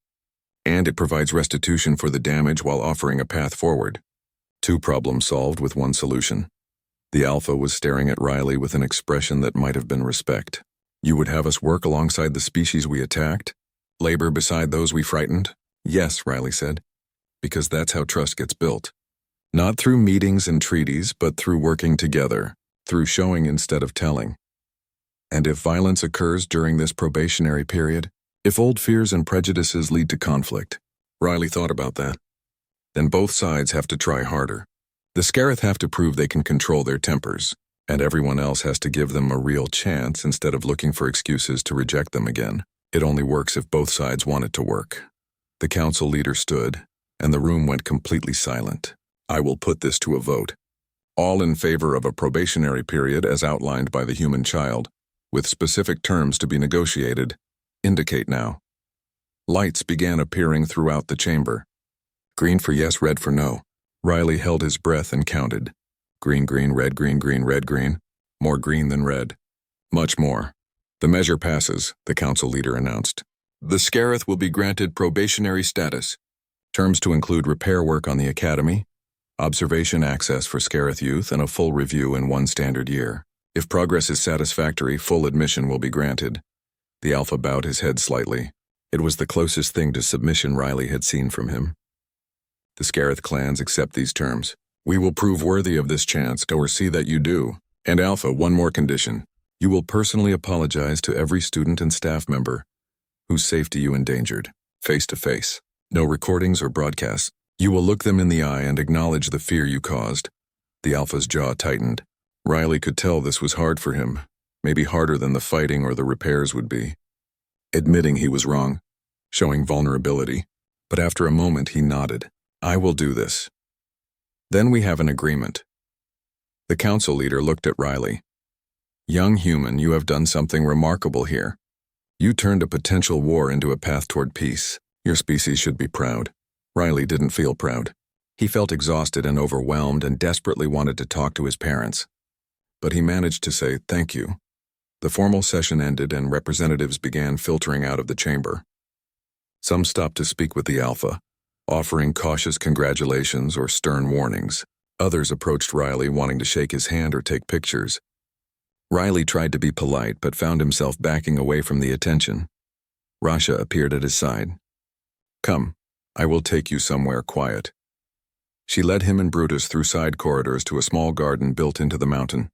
And it provides restitution for the damage while offering a path forward. 2 problems solved with 1 solution. The Alpha was staring at Riley with an expression that might have been respect. You would have us work alongside the species we attacked? Labor beside those we frightened? Yes, Riley said. Because that's how trust gets built. Not through meetings and treaties, but through working together, through showing instead of telling. And if violence occurs during this probationary period, if old fears and prejudices lead to conflict, Riley thought about that, then both sides have to try harder. The Scarith have to prove they can control their tempers, and everyone else has to give them a real chance instead of looking for excuses to reject them again. It only works if both sides want it to work. The council leader stood, and the room went completely silent. I will put this to a vote. All in favor of a probationary period as outlined by the human child, with specific terms to be negotiated, indicate now. Lights began appearing throughout the chamber. Green for yes, red for no. Riley held his breath and counted. Green, green, red, green, green, red, green. More green than red. Much more. The measure passes, the council leader announced. The Scarith will be granted probationary status. Terms to include repair work on the academy, observation access for Scarith youth, and a full review in 1 standard year. If progress is satisfactory, full admission will be granted. The Alpha bowed his head slightly. It was the closest thing to submission Riley had seen from him. The Scarith clans accept these terms. We will prove worthy of this chance, or see that you do. And Alpha, 1 more condition. You will personally apologize to every student and staff member whose safety you endangered, face to face. No recordings or broadcasts. You will look them in the eye and acknowledge the fear you caused. The Alpha's jaw tightened. Riley could tell this was hard for him, maybe harder than the fighting or the repairs would be. Admitting he was wrong, showing vulnerability, but after a moment he nodded. I will do this. Then we have an agreement. The council leader looked at Riley. Young human, you have done something remarkable here. You turned a potential war into a path toward peace. Your species should be proud. Riley didn't feel proud. He felt exhausted and overwhelmed and desperately wanted to talk to his parents. But he managed to say thank you. The formal session ended and representatives began filtering out of the chamber. Some stopped to speak with the Alpha, offering cautious congratulations or stern warnings. Others approached Riley wanting to shake his hand or take pictures. Riley tried to be polite but found himself backing away from the attention. Rasha appeared at his side. Come, I will take you somewhere quiet. She led him and Brutus through side corridors to a small garden built into the mountain.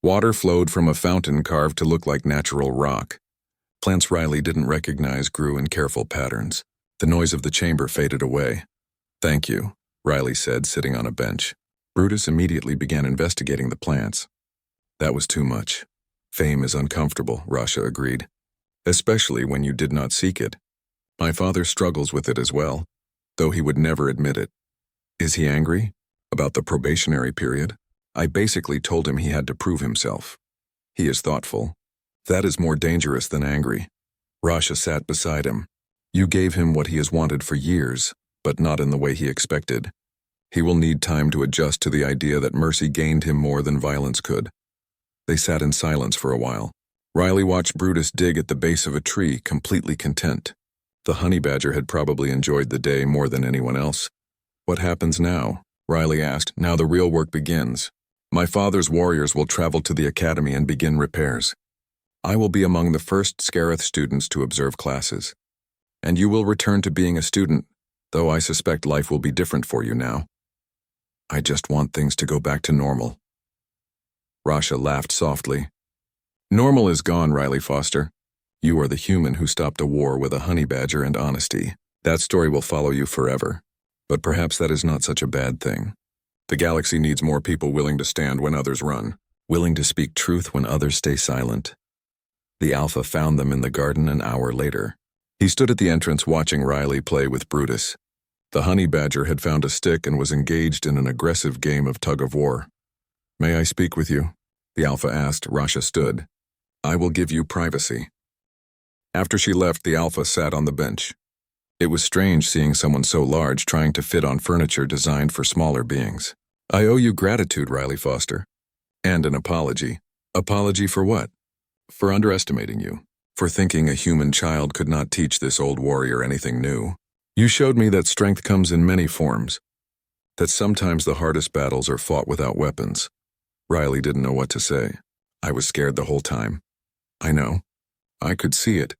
Water flowed from a fountain carved to look like natural rock. Plants Riley didn't recognize grew in careful patterns. The noise of the chamber faded away. Thank you, Riley said, sitting on a bench. Brutus immediately began investigating the plants. That was too much. Fame is uncomfortable, Rasha agreed. Especially when you did not seek it. My father struggles with it as well, though he would never admit it. Is he angry? About the probationary period? I basically told him he had to prove himself. He is thoughtful. That is more dangerous than angry. Rasha sat beside him. You gave him what he has wanted for years, but not in the way he expected. He will need time to adjust to the idea that mercy gained him more than violence could. They sat in silence for a while. Riley watched Brutus dig at the base of a tree, completely content. The honey badger had probably enjoyed the day more than anyone else. What happens now? Riley asked. Now the real work begins. My father's warriors will travel to the academy and begin repairs. I will be among the first Scarith students to observe classes. And you will return to being a student, though I suspect life will be different for you now. I just want things to go back to normal. Rasha laughed softly. Normal is gone, Riley Foster. You are the human who stopped a war with a honey badger and honesty. That story will follow you forever. But perhaps that is not such a bad thing. The galaxy needs more people willing to stand when others run, willing to speak truth when others stay silent. The Alpha found them in the garden an hour later. He stood at the entrance watching Riley play with Brutus. The honey badger had found a stick and was engaged in an aggressive game of tug-of-war. May I speak with you? The Alpha asked. Rasha stood. I will give you privacy. After she left, the Alpha sat on the bench. It was strange seeing someone so large trying to fit on furniture designed for smaller beings. I owe you gratitude, Riley Foster. And an apology. Apology for what? For underestimating you. For thinking a human child could not teach this old warrior anything new. You showed me that strength comes in many forms. That sometimes the hardest battles are fought without weapons. Riley didn't know what to say. I was scared the whole time. I know. I could see it.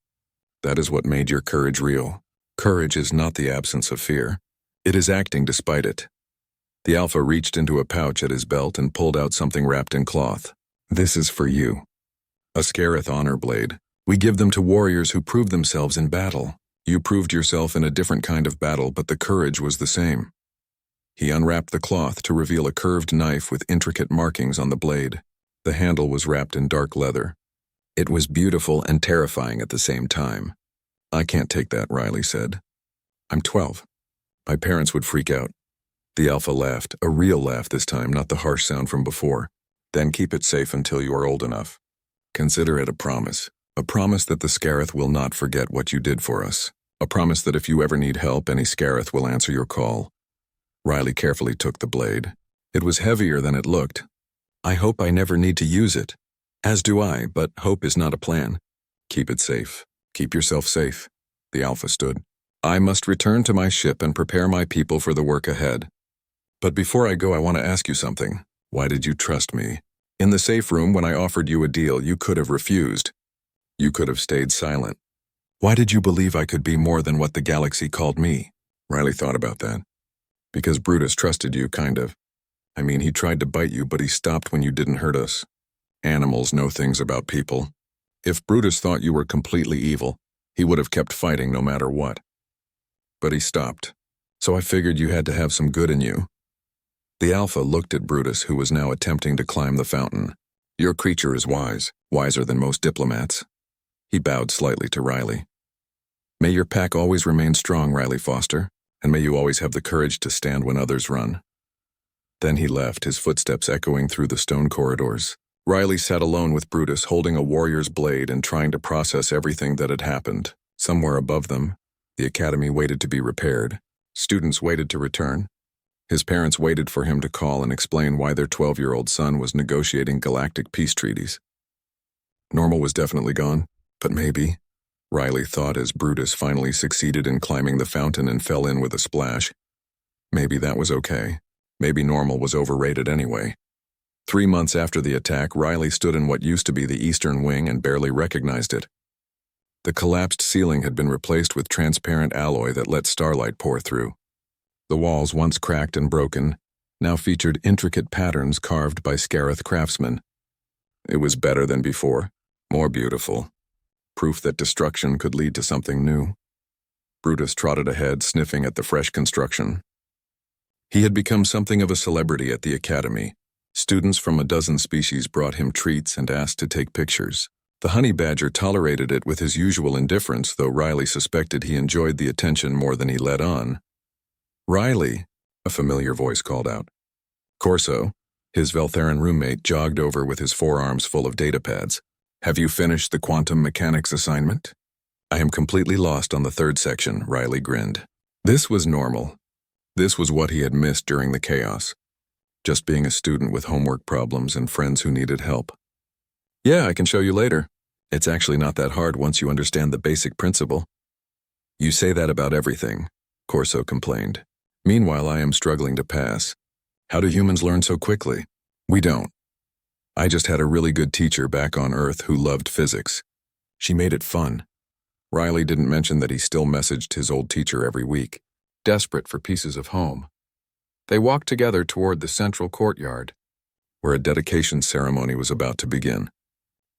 That is what made your courage real. Courage is not the absence of fear. It is acting despite it. The Alpha reached into a pouch at his belt and pulled out something wrapped in cloth. This is for you. A Scarith honor blade. We give them to warriors who prove themselves in battle. You proved yourself in a different kind of battle, but the courage was the same. He unwrapped the cloth to reveal a curved knife with intricate markings on the blade. The handle was wrapped in dark leather. It was beautiful and terrifying at the same time. I can't take that, Riley said. I'm 12. My parents would freak out. The Alpha laughed, a real laugh this time, not the harsh sound from before. Then keep it safe until you are old enough. Consider it a promise that the Scarith will not forget what you did for us. A promise that if you ever need help, any Scarith will answer your call. Riley carefully took the blade. It was heavier than it looked. I hope I never need to use it. As do I, but hope is not a plan. Keep it safe. Keep yourself safe. The Alpha stood. I must return to my ship and prepare my people for the work ahead. But before I go, I want to ask you something. Why did you trust me? In the safe room, when I offered you a deal, you could have refused. You could have stayed silent. Why did you believe I could be more than what the galaxy called me? Riley thought about that. Because Brutus trusted you, kind of. I mean, he tried to bite you, but he stopped when you didn't hurt us. Animals know things about people. If Brutus thought you were completely evil, he would have kept fighting no matter what. But he stopped. So I figured you had to have some good in you. The Alpha looked at Brutus, who was now attempting to climb the fountain. Your creature is wise, wiser than most diplomats. He bowed slightly to Riley. May your pack always remain strong, Riley Foster, and may you always have the courage to stand when others run. Then he left, his footsteps echoing through the stone corridors. Riley sat alone with Brutus, holding a warrior's blade and trying to process everything that had happened. Somewhere above them, the academy waited to be repaired. Students waited to return. His parents waited for him to call and explain why their 12-year-old son was negotiating galactic peace treaties. Normal was definitely gone, but maybe, Riley thought as Brutus finally succeeded in climbing the fountain and fell in with a splash. Maybe that was okay. Maybe normal was overrated anyway. 3 months after the attack, Riley stood in what used to be the eastern wing and barely recognized it. The collapsed ceiling had been replaced with transparent alloy that let starlight pour through. The walls, once cracked and broken, now featured intricate patterns carved by Scarith craftsmen. It was better than before, more beautiful. Proof that destruction could lead to something new. Brutus trotted ahead, sniffing at the fresh construction. He had become something of a celebrity at the academy. Students from a dozen species brought him treats and asked to take pictures. The honey badger tolerated it with his usual indifference, though Riley suspected he enjoyed the attention more than he let on. Riley, a familiar voice called out. Corso, his Veltheran roommate, jogged over with his forearms full of data pads. Have you finished the quantum mechanics assignment? I am completely lost on the third section, Riley grinned. This was normal. This was what he had missed during the chaos. Just being a student with homework problems and friends who needed help. Yeah, I can show you later. It's actually not that hard once you understand the basic principle. You say that about everything, Corso complained. Meanwhile, I am struggling to pass. How do humans learn so quickly? We don't. I just had a really good teacher back on Earth who loved physics. She made it fun. Riley didn't mention that he still messaged his old teacher every week. desperate for pieces of home. They walked together toward the central courtyard, where a dedication ceremony was about to begin.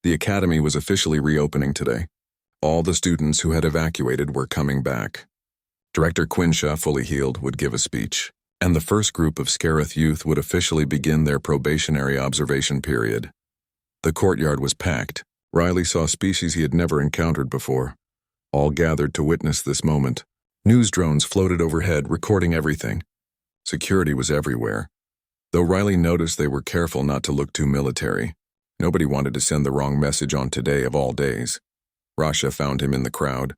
The academy was officially reopening today. All the students who had evacuated were coming back. Director Quinshaw, fully healed, would give a speech, and the first group of Scarith youth would officially begin their probationary observation period. The courtyard was packed. Riley saw species he had never encountered before, all gathered to witness this moment. News drones floated overhead, recording everything. Security was everywhere. Though Riley noticed they were careful not to look too military. Nobody wanted to send the wrong message on today of all days. Rasha found him in the crowd.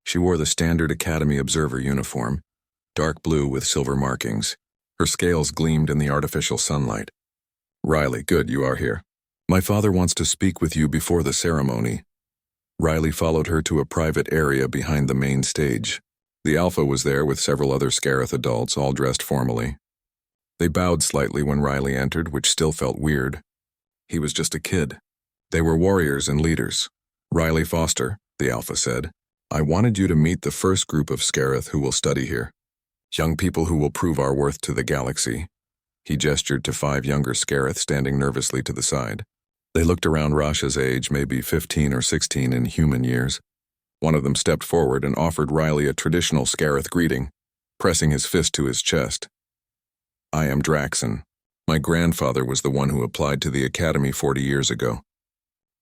She wore the standard Academy Observer uniform, dark blue with silver markings. Her scales gleamed in the artificial sunlight. Riley, good, you are here. My father wants to speak with you before the ceremony. Riley followed her to a private area behind the main stage. The Alpha was there with several other Scarith adults, all dressed formally. They bowed slightly when Riley entered, which still felt weird. He was just a kid. They were warriors and leaders. Riley Foster, the Alpha said, I wanted you to meet the first group of Scarith who will study here. Young people who will prove our worth to the galaxy. He gestured to 5 younger Scarith standing nervously to the side. They looked around Rasha's age, maybe 15 or 16 in human years. One of them stepped forward and offered Riley a traditional Scarith greeting, pressing his fist to his chest. I am Draxon. My grandfather was the one who applied to the Academy 40 years ago.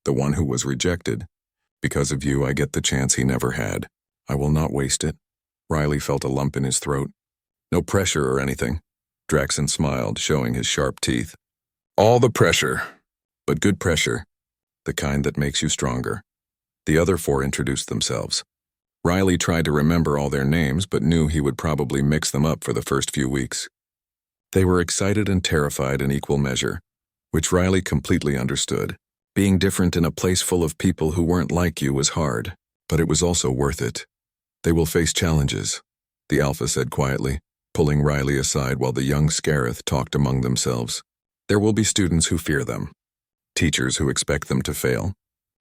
The one who was rejected. Because of you, I get the chance he never had. I will not waste it. Riley felt a lump in his throat. No pressure or anything. Draxon smiled, showing his sharp teeth. All the pressure. But good pressure. The kind that makes you stronger. The other 4 introduced themselves. Riley tried to remember all their names, but knew he would probably mix them up for the first few weeks. They were excited and terrified in equal measure, which Riley completely understood. Being different in a place full of people who weren't like you was hard, but it was also worth it. They will face challenges, the Alpha said quietly, pulling Riley aside while the young Scarith talked among themselves. There will be students who fear them, teachers who expect them to fail.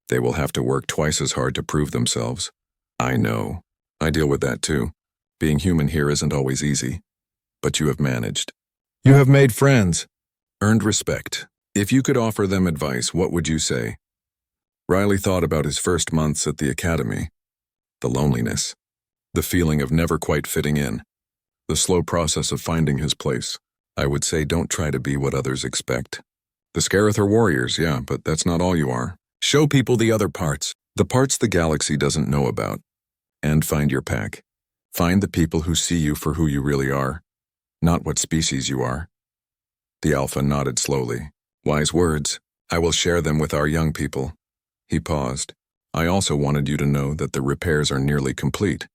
They will have to work twice as hard to prove themselves. I know. I deal with that too. Being human here isn't always easy. But you have managed. You have made friends. Earned respect. If you could offer them advice, what would you say? Riley thought about his first months at the academy. The loneliness. The feeling of never quite fitting in. The slow process of finding his place. I would say don't try to be what others expect. The Scarith are warriors, yeah, but that's not all you are. Show people the other parts. The parts the galaxy doesn't know about. And find your pack. Find the people who see you for who you really are, not what species you are. The Alpha nodded slowly. Wise words. I will share them with our young people. He paused. I also wanted you to know that the repairs are nearly complete.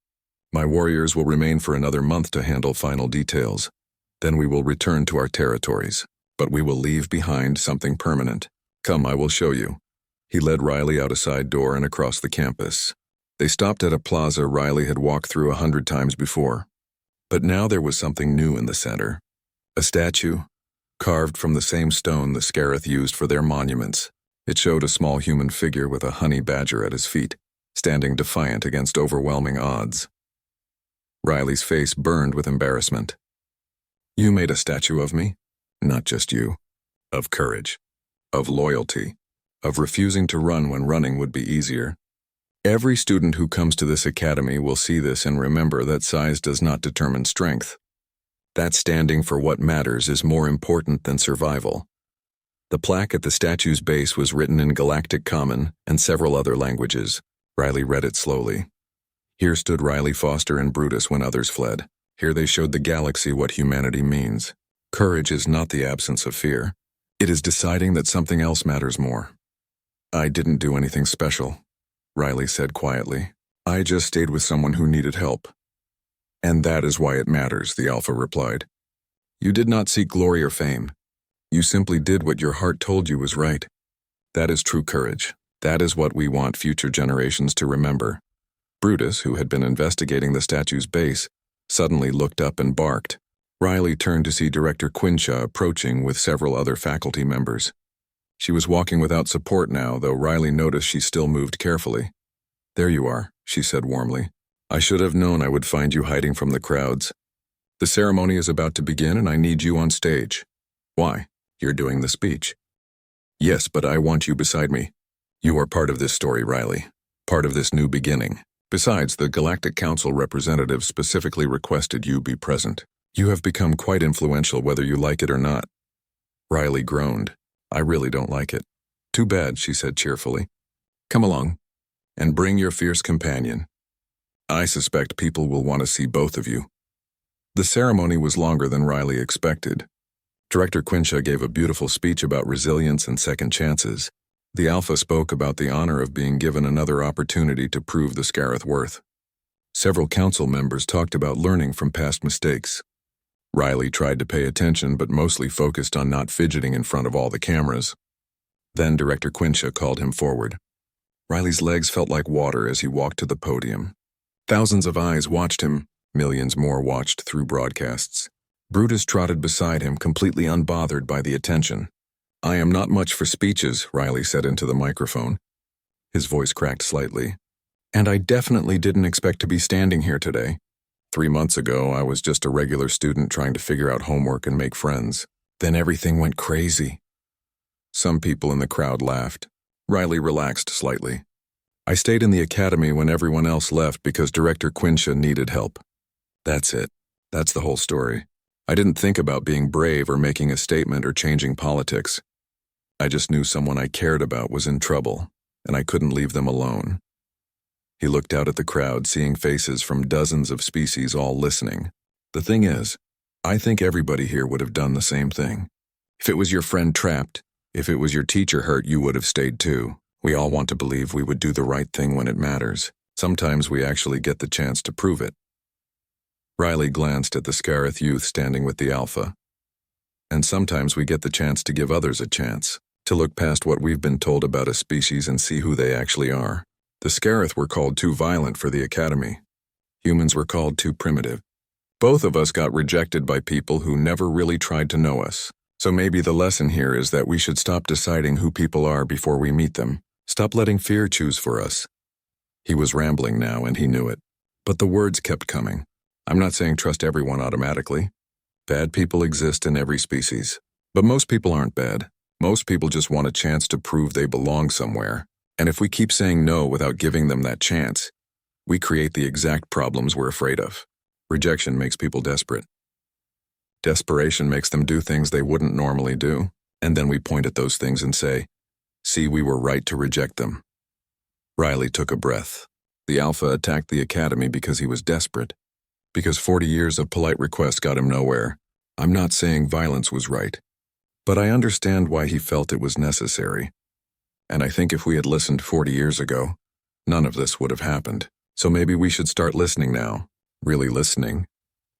My warriors will remain for another month to handle final details. Then we will return to our territories. But we will leave behind something permanent. Come, I will show you. He led Riley out a side door and across the campus. They stopped at a plaza Riley had walked through 100 times before. But now there was something new in the center. A statue, carved from the same stone the Scarith used for their monuments. It showed a small human figure with a honey badger at his feet, standing defiant against overwhelming odds. Riley's face burned with embarrassment. You made a statue of me? Not just you. Of courage. Of loyalty. Of refusing to run when running would be easier. Every student who comes to this academy will see this and remember that size does not determine strength. That standing for what matters is more important than survival. The plaque at the statue's base was written in Galactic Common and several other languages. Riley read it slowly. Here stood Riley Foster and Brutus when others fled. Here they showed the galaxy what humanity means. Courage is not the absence of fear. It is deciding that something else matters more. I didn't do anything special, Riley said quietly. I just stayed with someone who needed help. And that is why it matters, the Alpha replied. You did not seek glory or fame. You simply did what your heart told you was right. That is true courage. That is what we want future generations to remember. Brutus, who had been investigating the statue's base, suddenly looked up and barked. Riley turned to see Director Quinshaw approaching with several other faculty members. She was walking without support now, though Riley noticed she still moved carefully. There you are, she said warmly. I should have known I would find you hiding from the crowds. The ceremony is about to begin and I need you on stage. Why? You're doing the speech. Yes, but I want you beside me. You are part of this story, Riley. Part of this new beginning. Besides, the Galactic Council representative specifically requested you be present. You have become quite influential whether you like it or not. Riley groaned. I really don't like it. Too bad, she said cheerfully. Come along, and bring your fierce companion. I suspect people will want to see both of you. The ceremony was longer than Riley expected. Director Quincha gave a beautiful speech about resilience and second chances. The Alpha spoke about the honor of being given another opportunity to prove the Scarith worth. Several council members talked about learning from past mistakes. Riley tried to pay attention but mostly focused on not fidgeting in front of all the cameras. Then Director Quincha called him forward. Riley's legs felt like water as he walked to the podium. Thousands of eyes watched him, millions more watched through broadcasts. Brutus trotted beside him, completely unbothered by the attention. I am not much for speeches, Riley said into the microphone. His voice cracked slightly. And I definitely didn't expect to be standing here today. 3 months ago, I was just a regular student trying to figure out homework and make friends. Then everything went crazy. Some people in the crowd laughed. Riley relaxed slightly. I stayed in the academy when everyone else left because Director Quincha needed help. That's it. That's the whole story. I didn't think about being brave or making a statement or changing politics. I just knew someone I cared about was in trouble, and I couldn't leave them alone. He looked out at the crowd, seeing faces from dozens of species all listening. The thing is, I think everybody here would have done the same thing. If it was your friend trapped, if it was your teacher hurt, you would have stayed too. We all want to believe we would do the right thing when it matters. Sometimes we actually get the chance to prove it. Riley glanced at the Scarith youth standing with the Alpha. And sometimes we get the chance to give others a chance, to look past what we've been told about a species and see who they actually are. The Scarith were called too violent for the Academy. Humans were called too primitive. Both of us got rejected by people who never really tried to know us. So maybe the lesson here is that we should stop deciding who people are before we meet them. Stop letting fear choose for us. He was rambling now, and he knew it. But the words kept coming. I'm not saying trust everyone automatically. Bad people exist in every species. But most people aren't bad. Most people just want a chance to prove they belong somewhere. And if we keep saying no without giving them that chance, we create the exact problems we're afraid of. Rejection makes people desperate. Desperation makes them do things they wouldn't normally do. And then we point at those things and say, see, we were right to reject them. Riley took a breath. The Alpha attacked the Academy because he was desperate. Because 40 years of polite requests got him nowhere. I'm not saying violence was right. But I understand why he felt it was necessary. And I think if we had listened 40 years ago, none of this would have happened. So maybe we should start listening now. Really listening.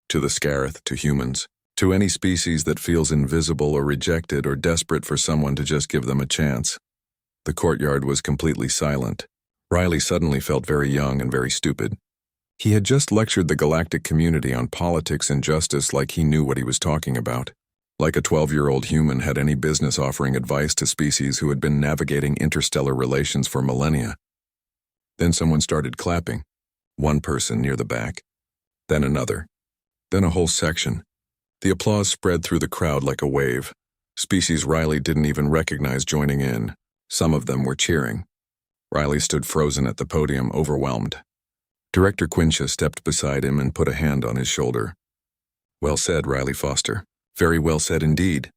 To the Scarith, to humans. To any species that feels invisible or rejected or desperate for someone to just give them a chance. The courtyard was completely silent. Riley suddenly felt very young and very stupid. He had just lectured the galactic community on politics and justice like he knew what he was talking about. Like a 12-year-old human had any business offering advice to species who had been navigating interstellar relations for millennia. Then someone started clapping. One person near the back. Then another. Then a whole section. The applause spread through the crowd like a wave. Species Riley didn't even recognize joining in. Some of them were cheering. Riley stood frozen at the podium, overwhelmed. Director Quincha stepped beside him and put a hand on his shoulder. Well said, Riley Foster. Very well said indeed.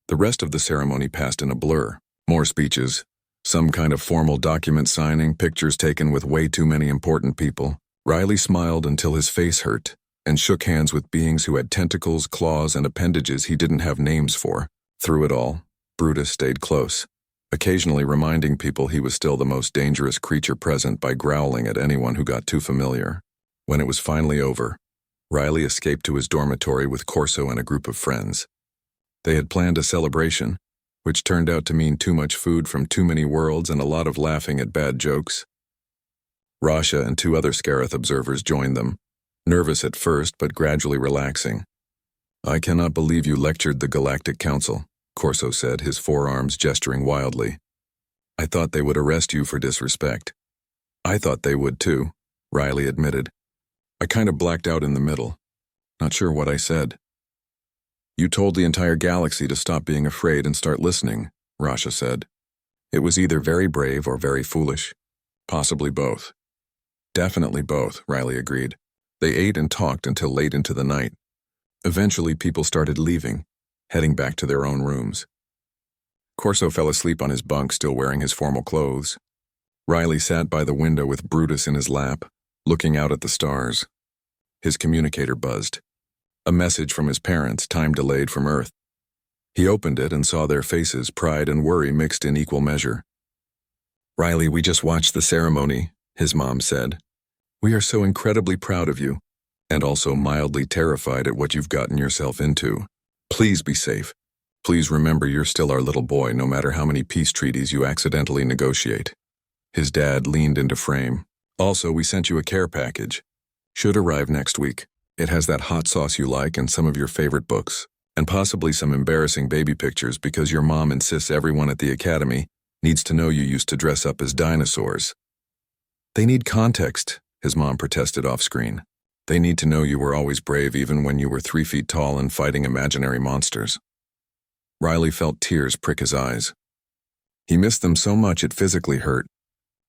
The rest of the ceremony passed in a blur. More speeches. Some kind of formal document signing, pictures taken with way too many important people. Riley smiled until his face hurt, and shook hands with beings who had tentacles, claws, and appendages he didn't have names for. Through it all, Brutus stayed close, occasionally reminding people he was still the most dangerous creature present by growling at anyone who got too familiar. When it was finally over, Riley escaped to his dormitory with Corso and a group of friends. They had planned a celebration, which turned out to mean too much food from too many worlds and a lot of laughing at bad jokes. Rasha and 2 other Scarith observers joined them, nervous at first but gradually relaxing. I cannot believe you lectured the Galactic Council, Corso said, his forearms gesturing wildly. I thought they would arrest you for disrespect. I thought they would too, Riley admitted. I kind of blacked out in the middle. Not sure what I said. You told the entire galaxy to stop being afraid and start listening, Rasha said. It was either very brave or very foolish. Possibly both. Definitely both, Riley agreed. They ate and talked until late into the night. Eventually, people started leaving, heading back to their own rooms. Corso fell asleep on his bunk, still wearing his formal clothes. Riley sat by the window with Brutus in his lap, looking out at the stars. His communicator buzzed. A message from his parents, time delayed from Earth. He opened it and saw their faces, pride and worry mixed in equal measure. Riley, we just watched the ceremony, his mom said. We are so incredibly proud of you, and also mildly terrified at what you've gotten yourself into. Please be safe. Please remember you're still our little boy, no matter how many peace treaties you accidentally negotiate. His dad leaned into frame. Also, we sent you a care package. Should arrive next week. It has that hot sauce you like and some of your favorite books, and possibly some embarrassing baby pictures because your mom insists everyone at the academy needs to know you used to dress up as dinosaurs. They need context, his mom protested off-screen. They need to know you were always brave even when you were 3 feet tall and fighting imaginary monsters. Riley felt tears prick his eyes. He missed them so much it physically hurt,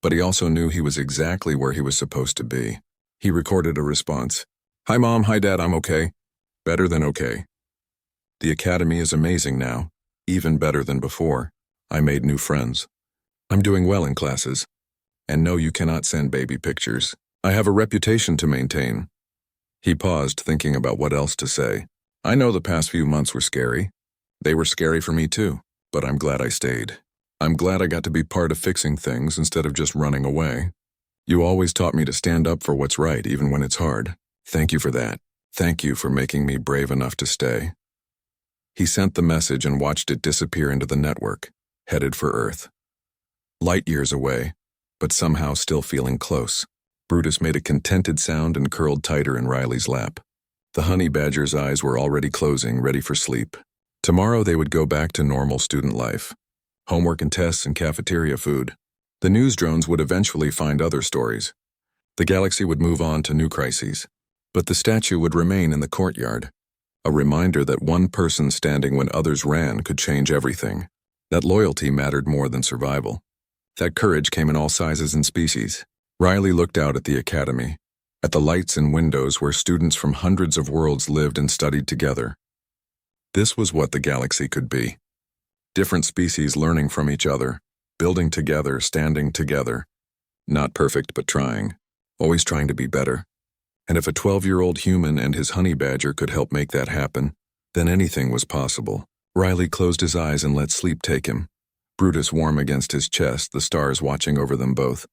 but he also knew he was exactly where he was supposed to be. He recorded a response. Hi Mom, hi Dad, I'm okay. Better than okay. The academy is amazing now, even better than before. I made new friends. I'm doing well in classes. And no, you cannot send baby pictures. I have a reputation to maintain. He paused, thinking about what else to say. I know the past few months were scary. They were scary for me too, but I'm glad I stayed. I'm glad I got to be part of fixing things instead of just running away. You always taught me to stand up for what's right, even when it's hard. Thank you for that. Thank you for making me brave enough to stay. He sent the message and watched it disappear into the network, headed for Earth. Light years away, but somehow still feeling close. Brutus made a contented sound and curled tighter in Riley's lap. The honey badger's eyes were already closing, ready for sleep. Tomorrow they would go back to normal student life. Homework and tests and cafeteria food. The news drones would eventually find other stories. The galaxy would move on to new crises. But the statue would remain in the courtyard, a reminder that one person standing when others ran could change everything, that loyalty mattered more than survival, that courage came in all sizes and species. Riley looked out at the academy, at the lights and windows where students from hundreds of worlds lived and studied together. This was what the galaxy could be. Different species learning from each other, building together, standing together. Not perfect, but trying, always trying to be better. And if a 12-year-old human and his honey badger could help make that happen, then anything was possible. Riley closed his eyes and let sleep take him. Brutus warm against his chest, the stars watching over them both.